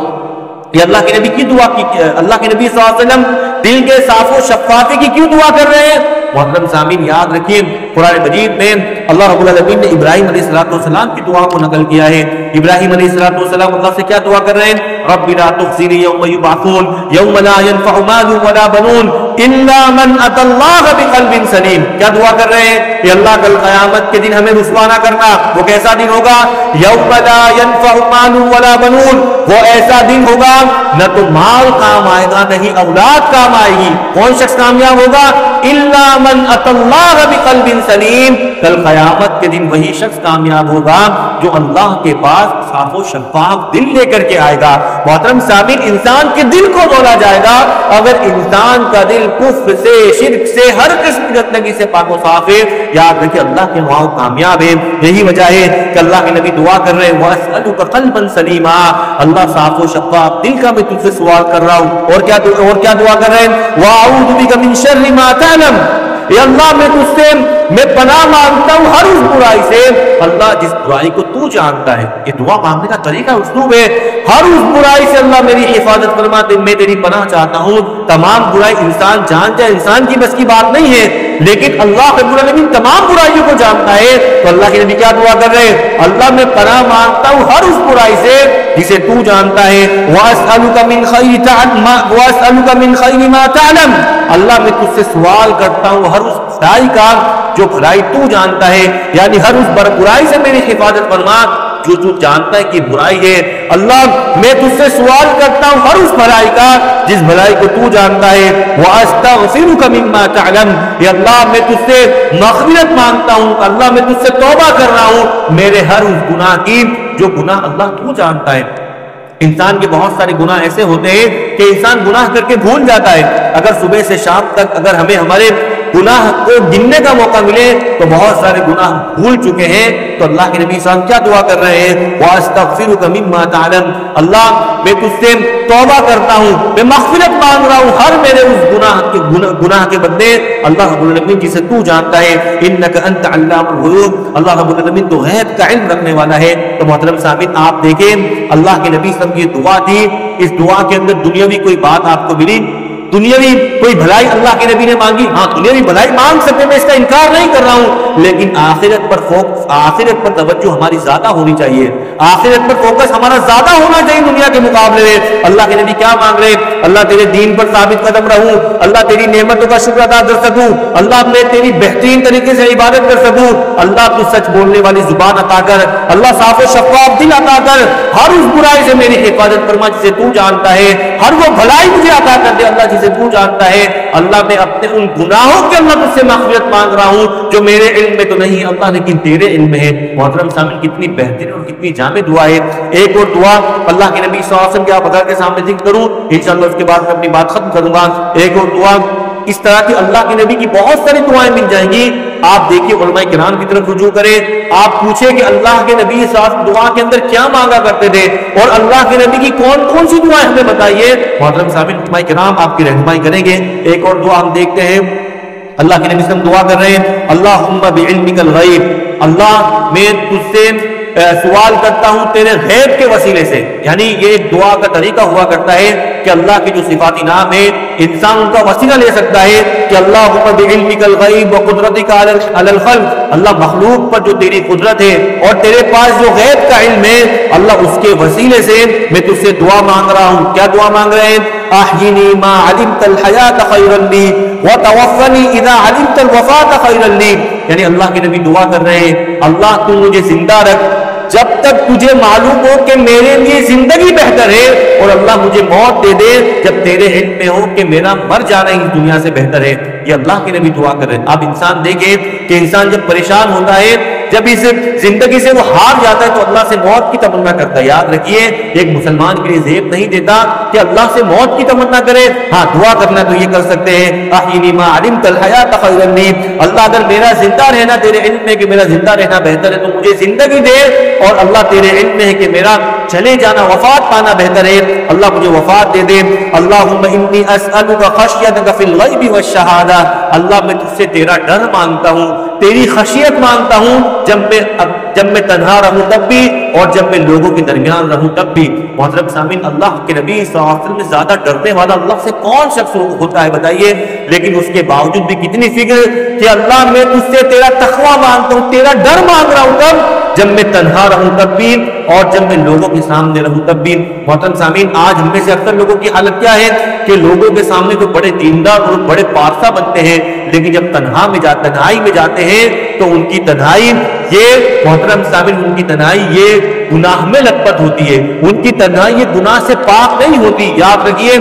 S1: یہ اللہ کے نبی کی دعا کی، اللہ کے نبی صلی اللہ علیہ وسلم دل کے صاف و شفافی کی کیوں دعا کر رہے ہیں؟ محترم سامعین یاد رکھیے قرآن مجید میں اللہ رب العالمین نے ابراہیم علیہ السلام کی دعا کو نقل کیا ہے۔ ابراہیم علیہ السلام اللہ سے کیا دعا کر رہے ہیں؟ رب لا تخزنی یوم یبعثون یوم لا ينفع مال ولا بنون الا من اتى اللہ بقلب سلیم۔ کیا دعا کر رہے ہیں؟ کہ اللہ کل قیامت کے دن ہمیں رسوا نہ کرنا۔ وہ کیسا دن ہوگا؟ یوم لا ينفع مال ولا بنون، وہ ایسا دن ہوگا نہ تو مال کام آئے گا نہ ہی اولاد کام آئے گی۔ کون شخص کامیاب ہوگا؟ الا من اتى اللہ بقلب سلیم، کل قیامت کے دن وہی شخص کامیاب ہوگا جو اللہ کے پاس صاف و شفاف دل لے کر کے آئے گا۔ محترم سامعین انسان کے دل کو تولا جائے گا، اگر انسان کا دل کفر سے، شرک سے، ہر قسم کی گندگی سے پاک و صاف ہے، یاد رکھیں اللہ کے وہاں کامیاب ہے۔ یہی وجہ ہے کہ اللہ کے نبی دعا کر رہے ہیں وَأَسْأَلُكَ قَلْبًا سَلِيمًا، اللہ صاف و شفاف دل کا میں تجھ سے سوال کر رہا ہوں۔ اور کیا دعا کر رہے ہیں؟ وَأَعُوذُ بِكَ مِن شَرِّ مَا تَعْلَمُ، یا اللہ میں تجھ سے میں پناہ مانگتا ہوں ہر اس برائی سے، اللہ جس برائی کو تو جانتا ہے۔ یہ دعا مانگنے کا طریقہ اسلوب ہے، ہر اس برائی سے اللہ میری حفاظت فرما، میں تیری پناہ چاہتا ہوں۔ تمام برائی انسان جانتا ہے، انسان کی بس کی بات نہیں ہے، لیکن اللہ رب العالمین تمام برائیوں کو جانتا ہے۔ تو اللہ کے نبی کیا دعا کر رہے ہیں؟ اللہ میں پناہ مانگتا ہوں ہر اس برائی سے جسے تو جانتا ہے۔ وَأَسْأَلُكَ مِنْ خَيْرِ مَا تَعْلَمُ، اللہ میں تجھ سے سوال کرتا ہوں ہر اس بھلائی کا جو بھلائی تو جانتا ہے، یعنی ہر اس برائی سے میری حفاظت فرما جو تو جانتا ہے کہ برائی ہے۔ اللہ میں تجھ سے سوال کرتا ہوں ہر اس بھلائی کا جس بھلائی کو تو جانتا ہے۔ وَأَسْتَغْفِرُكَ مِمَّا تَعْلَمُ، یا اللہ میں تجھ سے مغفرت مانگتا ہوں، اللہ میں تجھ سے توبہ کر رہا ہوں میرے ہر اس گناہ کی جو گناہ اللہ تو جانتا ہے۔ انسان کے بہت سارے گناہ ایسے ہوتے ہیں کہ انسان گناہ کر کے بھول جاتا ہے۔ اگر صبح سے شام تک اگر ہمیں ہمارے گناہ کو گننے کا موقع ملے تو بہت سارے گناہ بھول چکے ہیں۔ تو اللہ کے نبی صلی اللہ علیہ وسلم کیا دعا کر رہے ہیں؟ وَأَسْتَغْفِرُكَ مِمَّا تَعْلَمُ، اللہ میں تجھ سے توبہ کرتا ہوں، میں مغفرت مانگ رہا ہوں ہر میرے اس گناہ کے بدلے، اللہ رب العالمین جسے تو جانتا ہے۔ إِنَّكَ أَنْتَ عَلَّامُ الْغُيُوبِ، اللہ رب العالمین تو غیب کا علم رکھنے والا ہے۔ تو محترم سامعین آپ دیکھیں اللہ کے نبی صلی اللہ علیہ وسلم کی دعا تھی، اس دعا کے اندر دنیاوی کوئی بات آپ کو ملی؟ دنیاوی کوئی بھلائی اللہ کے نبی نے مانگی؟ ہاں دنیاوی بھلائی مانگ سکتے، میں اس کا انکار نہیں کر رہا ہوں، لیکن آخرت پر توجہ ہماری زیادہ ہونی چاہیے۔ آخرت پر فوکس ہمارا زیادہ ہونا چاہیے دنیا کے مقابلے میں۔ اللہ کے نبی کیا مانگ رہے؟ اللہ تیرے دین پر ثابت قدم رہوں، اللہ تیری نعمتوں کا شکر ادا کر سکوں، اللہ میں تیری بہترین طریقے سے عبادت کر سکوں، اللہ تو سچ بولنے والی زبان عطا کر، اللہ صاف و شفاف دل عطا کر، ہر اس برائی سے میری حفاظت فرما جسے تو جانتا ہے، ہر وہ بھلائی مجھے عطا کر دے اللہ جسے تو جانتا ہے۔ اللہ میں اپنے ان گناہوں کے اللہ تجھ سے مغفرت مانگ رہا ہوں جو میرے علم میں تو نہیں اللہ لیکن تیرے علم میں ہے۔ محترم سامعین، کتنی بہترین اور کتنی جامع دعا ہے۔ ایک اور دعا اللہ کے نبی صلی اللہ علیہ وسلم کے آپ اگر کے سامنے ذکر کروں، انشاءاللہ اس کے بعد میں اپنی بات ختم کروں گا۔ ایک اور دعا اس طرح کی اللہ کے نبی کی بہت ساری دعائیں مل جائیں گی۔ آپ دیکھیے علماء کرام کی طرف رجوع کریں، آپ پوچھیں کہ اللہ کے نبی صلی اللہ علیہ وسلم دعا کے اندر کیا مانگا کرتے تھے اور اللہ کے نبی کی کون کون سی دعائیں ہمیں بتائیے۔ محترم سامعین، علماء کرام آپ کی رہنمائی کریں گے۔ ایک اور دعا ہم دیکھتے ہیں، اللہ کے نبی صلی اللہ علیہ وسلم دعا کر رہے ہیں، اللہم بعلمک الغیب، اللہ میں تجھ سے سوال کرتا ہوں تیرے غیب کے وسیلے سے۔ یعنی یہ ایک دعا کا طریقہ ہوا کرتا ہے کہ اللہ کے جو صفاتی نام ہے انسان ان کا وسیلہ لے سکتا ہے کہ اللہم بعلمک الغیب وقدرتک علی الخلق، اللہ مخلوق پر جو تیری قدرت ہے اور تیرے پاس جو غیب کا علم ہے اللہ اس کے وسیلے سے میں تجھ سے دعا مانگ رہا ہوں۔ کیا دعا مانگ رہے ہیں؟ احینی ما علمت الحیات خیرا لی وتوفنی اذا علمت الوفات خیرا لی۔ یعنی اللہ کے نبی دعا کر رہے ہیں، اللہ تو مجھے زندہ رکھ جب تک تجھے معلوم ہو کہ میرے لیے زندگی بہتر ہے، اور اللہ مجھے موت دے دے جب تیرے علم میں ہو کہ میرا مر جانا اس دنیا سے بہتر ہے۔ یہ اللہ کے نبی دعا کر رہے ہیں۔ اب انسان دیکھیں کہ انسان جب پریشان ہوتا ہے، جب اس زندگی سے وہ ہار جاتا ہے تو اللہ سے موت کی تمنا کرتا ہے۔ یاد رکھیے ایک مسلمان کے لیے زیب نہیں دیتا کہ اللہ سے موت کی تمنا کرے، ہاں دعا کرنا تو یہ کر سکتے ہیں، احینی ما علمت الحیات خیرا لی، اللہ اگر میرا زندہ رہنا تیرے علم میں کہ میرا زندہ رہنا بہتر ہے تو مجھے زندگی دے، اور اللہ تیرے علم میں ہے کہ میرا چلے جانا وفات پانا بہتر ہے، اللہ مجھے وفات دے دے۔ اللہم انی اسألک خشیتک فی الغیب والشہادہ، اللہ میں تجھ سے تیرا ڈر مانگتا ہوں، تیری خشیت مانگتا ہوں، جب میں تنہا رہوں تب بھی اور جب میں لوگوں کے درمیان رہوں تب بھی۔ محترم سامعین، اللہ کے نبی صلی اللہ علیہ وسلم میں زیادہ ڈرنے والا اللہ سے کون شخص ہوتا ہے بتائیے؟ لیکن اس کے باوجود بھی کتنی فکر کہ اللہ میں تجھ سے تیرا تقوی مانگتا ہوں، تیرا ڈر مانگ رہا ہوں، تب جب میں تنہا رہوں تب بھی اور جب میں لوگوں کے سامنے رہوں تب بھی۔ محترم سامعین، آج ہم میں سے اکثر لوگوں کی حالت کیا ہے کہ لوگوں کے سامنے تو بڑے دیندار اور بڑے پارسا بنتے ہیں، لیکن جب تنہائی میں جاتے ہیں تو ان کی تنہائی یہ محترم سامعین ان کی تنہائی یہ گناہ میں لت پت ہوتی ہے، ان کی تنہائی یہ گناہ سے پاک نہیں ہوتی۔ یاد رکھیے،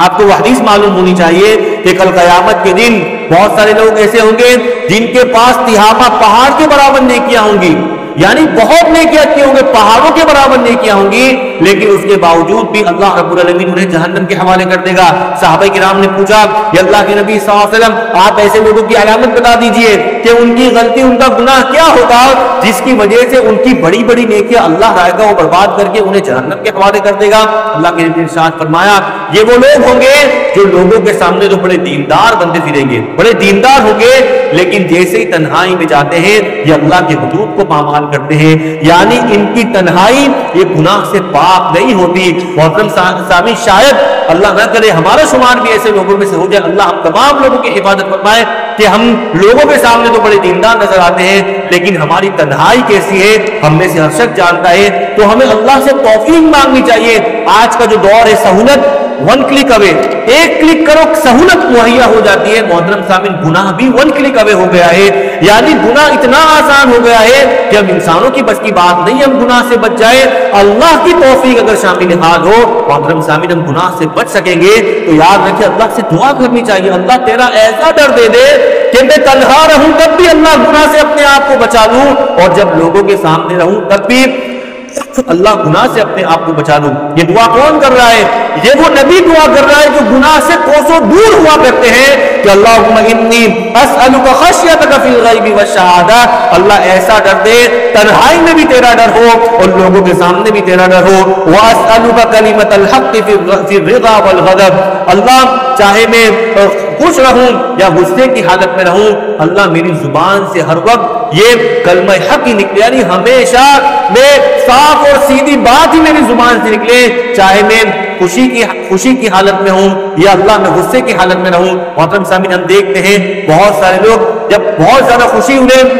S1: آپ کو وہ حدیث معلوم ہونی چاہیے کہ کل قیامت کے دن بہت سارے لوگ ایسے ہوں گے جن کے پاس تہامہ پہاڑ کے برابر نیکیاں ہوں گی، یعنی بہت نیکیاں کی ہوں گے، پہاڑوں کے برابر نیکیاں ہوں گی، لیکن اس کے باوجود بھی اللہ رب العالمین انہیں جہنم کے حوالے کر دے گا۔ صحابہ کرام نے پوچھا کہ اللہ کے نبی صلی اللہ علیہ وسلم آپ ایسے لوگوں کی علامت بتا دیجئے کہ ان کی غلطی ان کا گناہ کیا ہوگا جس کی وجہ سے ان کی بڑی بڑی نیکیاں اللہ رائے گا وہ برباد کر کے انہیں جہنم کے حوالے کر دے گا۔ اللہ کے نبی نے ارشاد فرمایا یہ وہ لوگ ہوں گے جو لوگوں کے سامنے تو بڑے دیندار بنتے پھریں گے، بڑے دیندار ہوں گے، لیکن جیسے ہی تنہائی میں جاتے ہیں یہ اللہ کے حدود کو پامال کرتے ہیں، یعنی ان کی تنہائی یہ گناہ سے پاک نہیں ہوتی۔ محترم سامعین، شاید اللہ نہ کرے ہمارا شمار بھی ایسے لوگوں میں سے ہو جائے، اللہ ہم تمام لوگوں کی حفاظت فرمائے کہ ہم لوگوں کے سامنے تو بڑے دیندار نظر آتے ہیں لیکن ہماری تنہائی کیسی ہے ہم میں سے ہر شخص جانتا ہے، تو ہمیں اللہ سے توفیق مانگنی چاہیے۔ آج کا جو دور ہے سہولت، ون کلک اوے، ایک کلک کرو سہولت مہیا ہو جاتی ہے۔ محترم سامعین، گناہ بھی ون کلک اوے ہو گیا ہے، یعنی گناہ اتنا آسان ہو گیا ہے کہ ہم انسانوں کی بس کی بات نہیں ہم گناہ سے بچ جائے، اللہ کی توفیق اگر شامل حال ہو محترم سامعین ہم گناہ سے بچ سکیں گے۔ تو یاد رکھیں اللہ سے دعا کرنی چاہیے، اللہ تیرا ایسا ڈر دے دے کہ میں تنہا رہوں تب بھی اللہ گناہ سے اپنے آپ کو بچا لوں، اور جب لوگوں کے سامنے رہوں تب بھی اللہ گناہ سے اپنے آپ کو بچا لوں۔ یہ دعا کون کر رہا ہے؟ یہ وہ نبی دعا کر رہا ہے جو گناہ سے کوسوں دور ہوا کرتے ہیں کہ اللہم انی اسألک خشیتک فی الغیب والشہادہ، اللہ ایسا ڈر دے تنہائی میں بھی تیرا ڈر ہو اور لوگوں کے سامنے بھی تیرا ڈر ہو۔ واسألک کلمۃ الحق فی الرضا والغضب، اللہ چاہے میں خوش رہوں یا غصے کی حالت میں رہوں، اللہ میری زبان سے ہر وقت یہ کلمہ حق ہی نکلے، یعنی ہمیشہ میں صاف اور سیدھی بات ہی میری زبان سے نکلے، چاہے میں خوشی کی حالت میں ہوں یا اللہ میں غصے کی حالت میں رہوں۔ محترم سامعین، ہم دیکھتے ہیں بہت سارے لوگ جب بہت زیادہ خوشی انہیں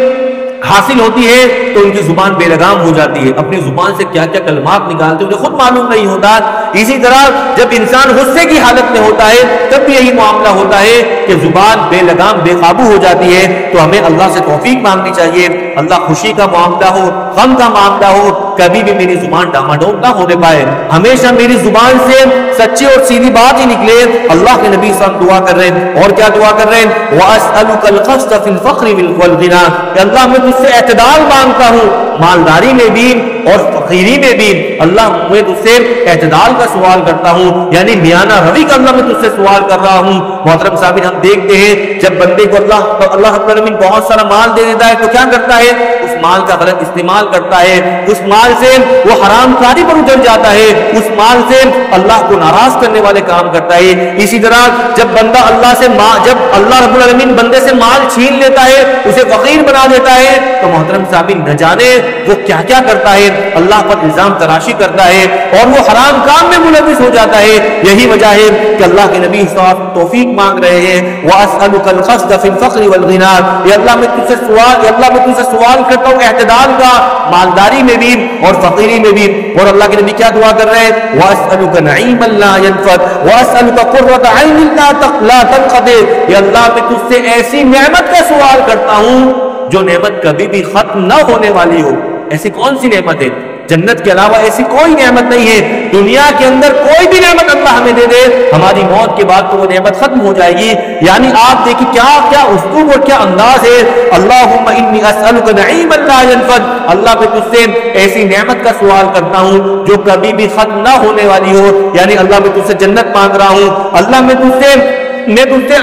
S1: حاصل ہوتی ہے تو ان کی زبان بے لگام ہو جاتی ہے، اپنی زبان سے کیا کیا کلمات نکالتے ہیں انہیں خود معلوم نہیں ہوتا۔ اسی طرح جب انسان غصے کی حالت میں ہوتا ہے تب بھی یہی معاملہ ہوتا ہے کہ زبان بے لگام بے قابو ہو جاتی ہے۔ تو ہمیں اللہ سے توفیق مانگنی چاہیے، اللہ خوشی کا معاملہ ہو، غم کا معاملہ ہو، کبھی بھی میری زبان ڈاماڈول نہ ہونے پائے، ہمیشہ میری زبان سے سچی اور سیدھی بات ہی نکلے۔ اللہ کے نبی صلی اللہ علیہ وسلم دعا کر رہے ہیں، اور کیا دعا کر رہے ہیں؟ وَأَسْأَلُكَ الْقَسْطَ فِي الْفَقْرِ وَالْغِنَى، کہ اللہ میں تجھ سے اعتدال مانگتا ہوں، مالداری میں بھی اور فقیری میں بھی۔ اللہ میں تجھ سے اعتدال کا سوال کرتا ہوں، یعنی میانہ روی کا اللہ میں تجھ سے سوال کر رہا ہوں۔ محترم صاحبین، ہم دیکھتے ہیں جب بندے کو اللہ رب العالمین بہت سارا مال دے دیتا ہے تو کیا کرتا ہے؟ اس مال کا غلط استعمال کرتا ہے، اس مال سے وہ حرام کاری پر اتر جاتا ہے، اس مال سے اللہ کو ناراض کرنے والے کام کرتا ہے۔ اسی طرح جب بندہ جب اللہ رب العالمین بندے سے مال چھین لیتا ہے، اسے فقیر بنا دیتا ہے، تو محترم صاحبین نہ جانے وہ کیا کیا کرتا ہے، اللہ پر الزام تراشی کرتا ہے اور وہ حرام کام میں ملوث ہو جاتا ہے۔ یہی وجہ ہے کہ اللہ کے نبی صلی اللہ علیہ وسلم توفیق مانگ رہے ہیں، وَأَسْأَلُكَ الْقَصْدَ فِي الْفَقْرِ وَالْغِنَى، یا اللہ میں تجھ سے سوال کرتا ہوں اعتدال کا، مالداری میں بھی اور فقیری میں بھی۔ اور اللہ کے نبی کیا دعا کر رہے ہیں؟ وَأَسْأَلُكَ نَعِيمًا لَا يَنْفَدُ وَأَسْأَلُكَ قُرَّةَ عَيْنٍ لَا تَنْقَضِي، یا اللہ میں تجھ سے ایسی نعمت کا سوال کرتا ہوں جو نعمت کبھی بھی ختم نہ ہونے والی ہو۔ ایسی کون سی نعمت ہے؟ جنت کے علاوہ ایسی کوئی نعمت نہیں ہے۔ دنیا کے اندر کوئی بھی نعمت اللہ ہمیں دے دے، ہماری موت کے بعد تو وہ نعمت ختم ہو جائے گی۔ یعنی آپ دیکھیں کیا اسلوب اور کیا انداز ہے۔ اللہم انی اسألک نعیما لا ینفد، اللہ میں تجھ سے ایسی نعمت کا سوال کرتا ہوں جو کبھی بھی ختم نہ ہونے والی ہو، یعنی اللہ میں تجھ سے جنت مانگ رہا ہوں، اللہ میں تجھ سے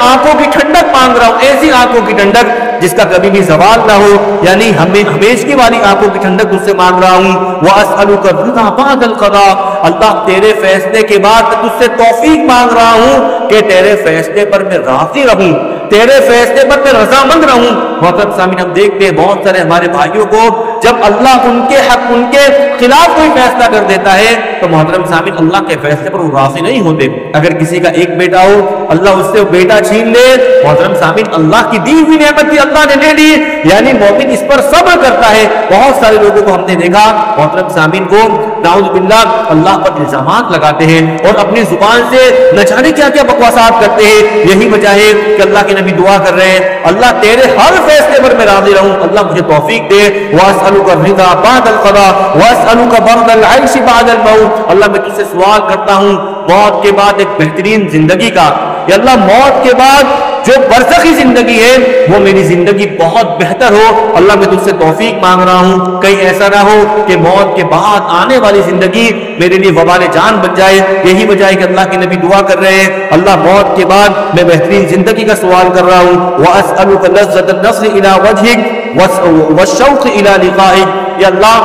S1: آنکھوں کی ٹھنڈک مانگ رہا ہوں، ایسی آنکھوں کی ٹھنڈک جس کا کبھی بھی زوال نہ ہو، یعنی ہمیشگی والی آنکھوں کی ٹھنڈک تجھ سے مانگ رہا ہوں۔ وَأَسْأَلُكَ الرِّضَى بَعْدَ الْقَضَاءِ، اللہ تیرے فیصلے کے بعد میں تجھ سے توفیق مانگ رہا ہوں کہ تیرے فیصلے پر میں راضی رہوں، تیرے فیصلے پر میں رضامند رہوں۔ محترم سامعین، ہم دیکھتے ہیں بہت سارے ہمارے بھائیوں کو جب اللہ ان کے حق ان کے خلاف کوئی فیصلہ کر دیتا ہے تو محترم سامعین اللہ کے فیصلے پر وہ راضی نہیں ہوتے۔ اگر کسی کا ایک بیٹا ہو، اللہ اس سے بیٹا چھین لے، محترم سامعین اللہ کی دی ہوئی نعمت بھی اللہ نے لے لی، یعنی مومن اس پر صبر کرتا ہے۔ بہت سارے لوگوں کو ہم نے دیکھا محترم سامعین کو نعوذ باللہ اللہ پر الزامات لگاتے ہیں اور اپنی زبان سے نہ جانے کیا کیا بکواسات کرتے ہیں۔ یہی وجہ ہے کہ اللہ کے نبی دعا کر رہے ہیں، اللہ تیرے ہر فیصلے پر میں راضی رہوں، اللہ مجھے توفیق دے۔ وَأَسْأَلُكَ الرِّضَى بَعْدَ الْقَضَاءِ وَأَسْأَلُكَ بَرْدَ الْعَيْشِ بَعْدَ الْمَوْتِ، اللہ میں تجھ سے سوال کرتا ہوں موت کے بعد ایک بہترین زندگی کا، یا اللہ موت کے بعد جو برزخی زندگی ہے وہ میری زندگی بہت بہتر ہو، اللہ میں تجھ سے توفیق مانگ رہا ہوں، کہیں ایسا نہ ہو کہ موت کے بعد آنے والی زندگی میرے لیے وبال جان بن جائے۔ یہی وجہ ہے کہ اللہ کے نبی دعا کر رہے ہیں، اللہ موت کے بعد میں بہترین زندگی کا سوال کر رہا ہوں۔ وَأَسْأَلُكَ لَذَّةَ النَّصْرِ إِلَى وَجْهِكَ وَالشَّوْقِ إِلَى لِقَائِكَ، یا اللہ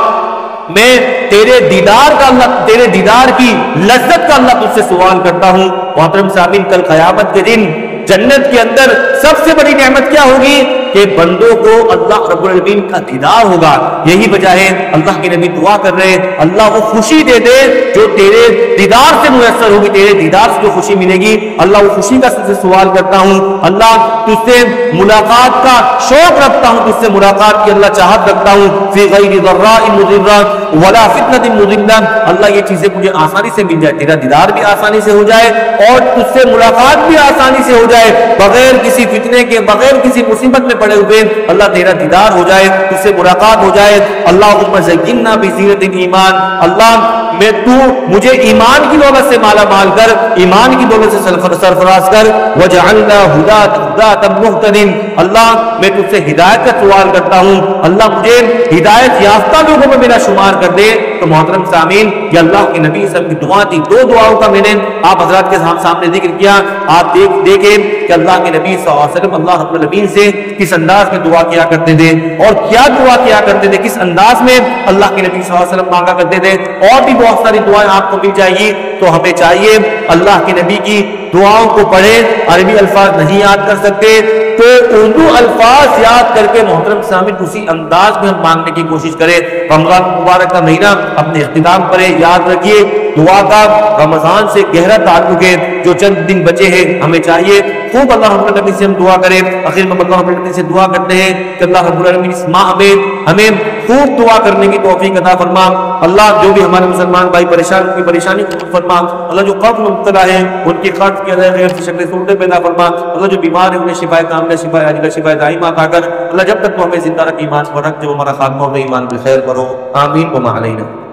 S1: میں تیرے دیدار کی لذت کا اللہ تجھ سے سوال کرتا ہوں۔ محترم سامعین، کل قیامت کے دن جنت کے اندر سب سے بڑی نعمت کیا ہوگی کہ بندوں کو اللہ رب العالمین کا دیدار ہوگا۔ یہی وجہ ہے اللہ کے نبی دعا کر رہے ہیں، اللہ وہ خوشی دے دے جو تیرے دیدار سے میسر ہوگی، تیرے دیدار سے جو خوشی ملے گی، اللہ وہ خوشی کا تجھ سے سوال کرتا ہوں۔ اللہ تجھ سے ملاقات کا شوق رکھتا ہوں، تجھ سے ملاقات کی اللہ چاہت رکھتا ہوں۔ فی غیر ضراء مضرہ ولا فتنۃ مضلہ، اللہ یہ چیزیں مجھے آسانی سے مل جائے، تیرا دیدار بھی آسانی سے ہو جائے اور تجھ سے ملاقات بھی آسانی سے ہو جائے، بغیر کسی فتنے کے، بغیر کسی مصیبت میں پڑے ہوئے اللہ تیرا دیدار ہو جائے، تجھ سے ملاقات ہو جائے۔ اللہم زینا بزینۃ الایمان، اللہ میں تو مجھے ایمان کی دولت سے مالا مال کر، ایمان کی دولت سے سرفراز کر۔ وجعلنا ہداۃ مہتدین، اللہ میں تجھ سے ہدایت کا سوال کرتا ہوں، اللہ مجھے ہدایت یافتہ لوگوں میں میرا شمار کر دے۔ تو محترم سامعین، یہ اللہ کے نبی صلی اللہ علیہ وسلم کی دعا تھی، دو دعاؤں کا میں نے آپ حضرات کے سامنے ذکر کیا۔ آپ دیکھیں کہ اللہ کے نبی صلی اللہ علیہ وسلم اللہ رب العالمین سے کس انداز میں دعا کیا کرتے تھے اور کیا دعا کیا کرتے تھے، کس انداز میں اللہ کے نبی صلی اللہ علیہ وسلم مانگا کرتے تھے۔ اور بھی بہت ساری دعائیں آپ کو مل جائے گی، تو ہمیں چاہیے اللہ کے نبی کی دعاؤں کو پڑھیں۔ عربی الفاظ نہیں یاد کر سکتے تو اردو الفاظ یاد کر کے محترم سامعین اسی انداز میں ہم مانگنے کی کوشش کریں۔ رمضان مبارک کا مہینہ اپنے اختتام پر یاد رکھیے دعا کا رمضان سے گہرا تعلق ہے. جو چند دن بچے ہیں ہمیں چاہیے خوب اللہ رب العالمین سے ہم دعا کریں. آخر میں اللہ رب العالمین سے دعا کرتے ہیں کہ اللہ رب العالمین اس ماہ میں ہمیں خوب دعا کرنے کی توفیق عطا فرما. اللہ جو بھی ہمارے مسلمان بھائی پریشان کی پریشانی کو دور فرما. اللہ جو قرض میں مبتلا ہے ان کی قرض کی ادائیگی غیر سے شکل صورتیں پیدا فرما. اللہ جو بیمار ہے انہیں شفا کاملہ شفا عاجلہ شفا دائمہ عطا کر. اللہ جب تک تو ہمیں زندہ رکھ ایمان پر رکھ جو ہمارا خاتمہ ہو ایمان بالخیر کرو. آمین و ما علینا.